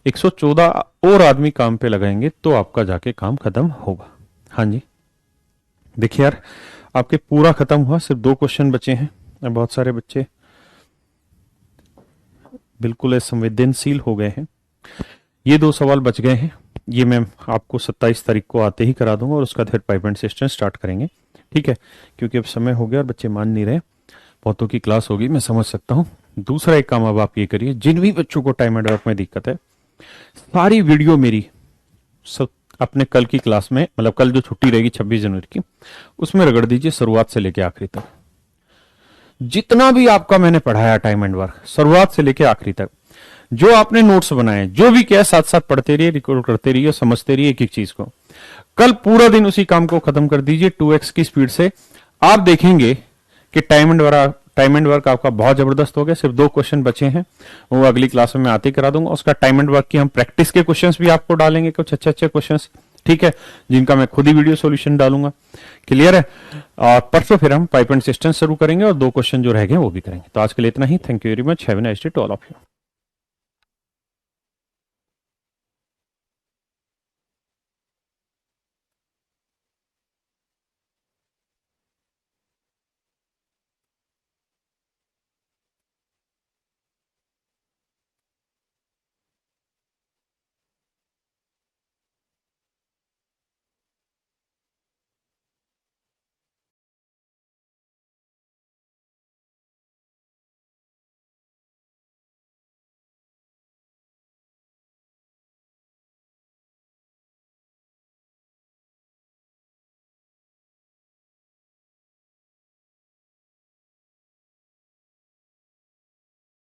Speaker 1: 114 और आदमी काम पे लगाएंगे तो आपका जाके काम खत्म होगा। हाँ जी देखिए यार आपके पूरा खत्म हुआ, सिर्फ 2 क्वेश्चन बचे हैं। बहुत सारे बच्चे बिल्कुल संवेदनशील हो गए हैं। ये 2 सवाल बच गए हैं, ये मैं आपको 27 तारीख को आते ही करा दूंगा और उसका फिर पाइप एंड सिस्टम स्टार्ट करेंगे। ठीक है क्योंकि अब समय हो गया और बच्चे मान नहीं रहे, बहुतों की क्लास होगी मैं समझ सकता हूं। दूसरा एक काम अब आप ये करिए, जिन भी बच्चों को टाइम एंड वर्क में दिक्कत है सारी वीडियो मेरी सब अपने कल की क्लास में मतलब कल जो छुट्टी रहेगी 26 जनवरी की उसमें रगड़ दीजिए शुरुआत से लेकर आखिरी तक। जितना भी आपका मैंने पढ़ाया टाइम एंड वर्क शुरुआत से लेकर आखिरी तक जो आपने नोट्स बनाए जो भी किया साथ साथ पढ़ते रहिए रिकॉर्ड करते रहिए समझते रहिए एक एक चीज को। कल पूरा दिन उसी काम को खत्म कर दीजिए 2x की स्पीड से। आप देखेंगे कि टाइम एंड वर्क आपका बहुत जबरदस्त हो गया। सिर्फ 2 क्वेश्चन बचे हैं वो अगली क्लास में मैं आते ही करा दूंगा। उसका टाइम एंड वर्क की हम प्रैक्टिस के क्वेश्चंस भी आपको डालेंगे कुछ अच्छे क्वेश्चंस, ठीक है, जिनका मैं खुद ही वीडियो सॉल्यूशन डालूंगा। क्लियर है। और परसों फिर हम पाइप एंड सिस्टम शुरू करेंगे और 2 क्वेश्चन जो रह गए वो भी करेंगे। तो आज के लिए इतना ही। Thank you very much. Have a nice day to all of you.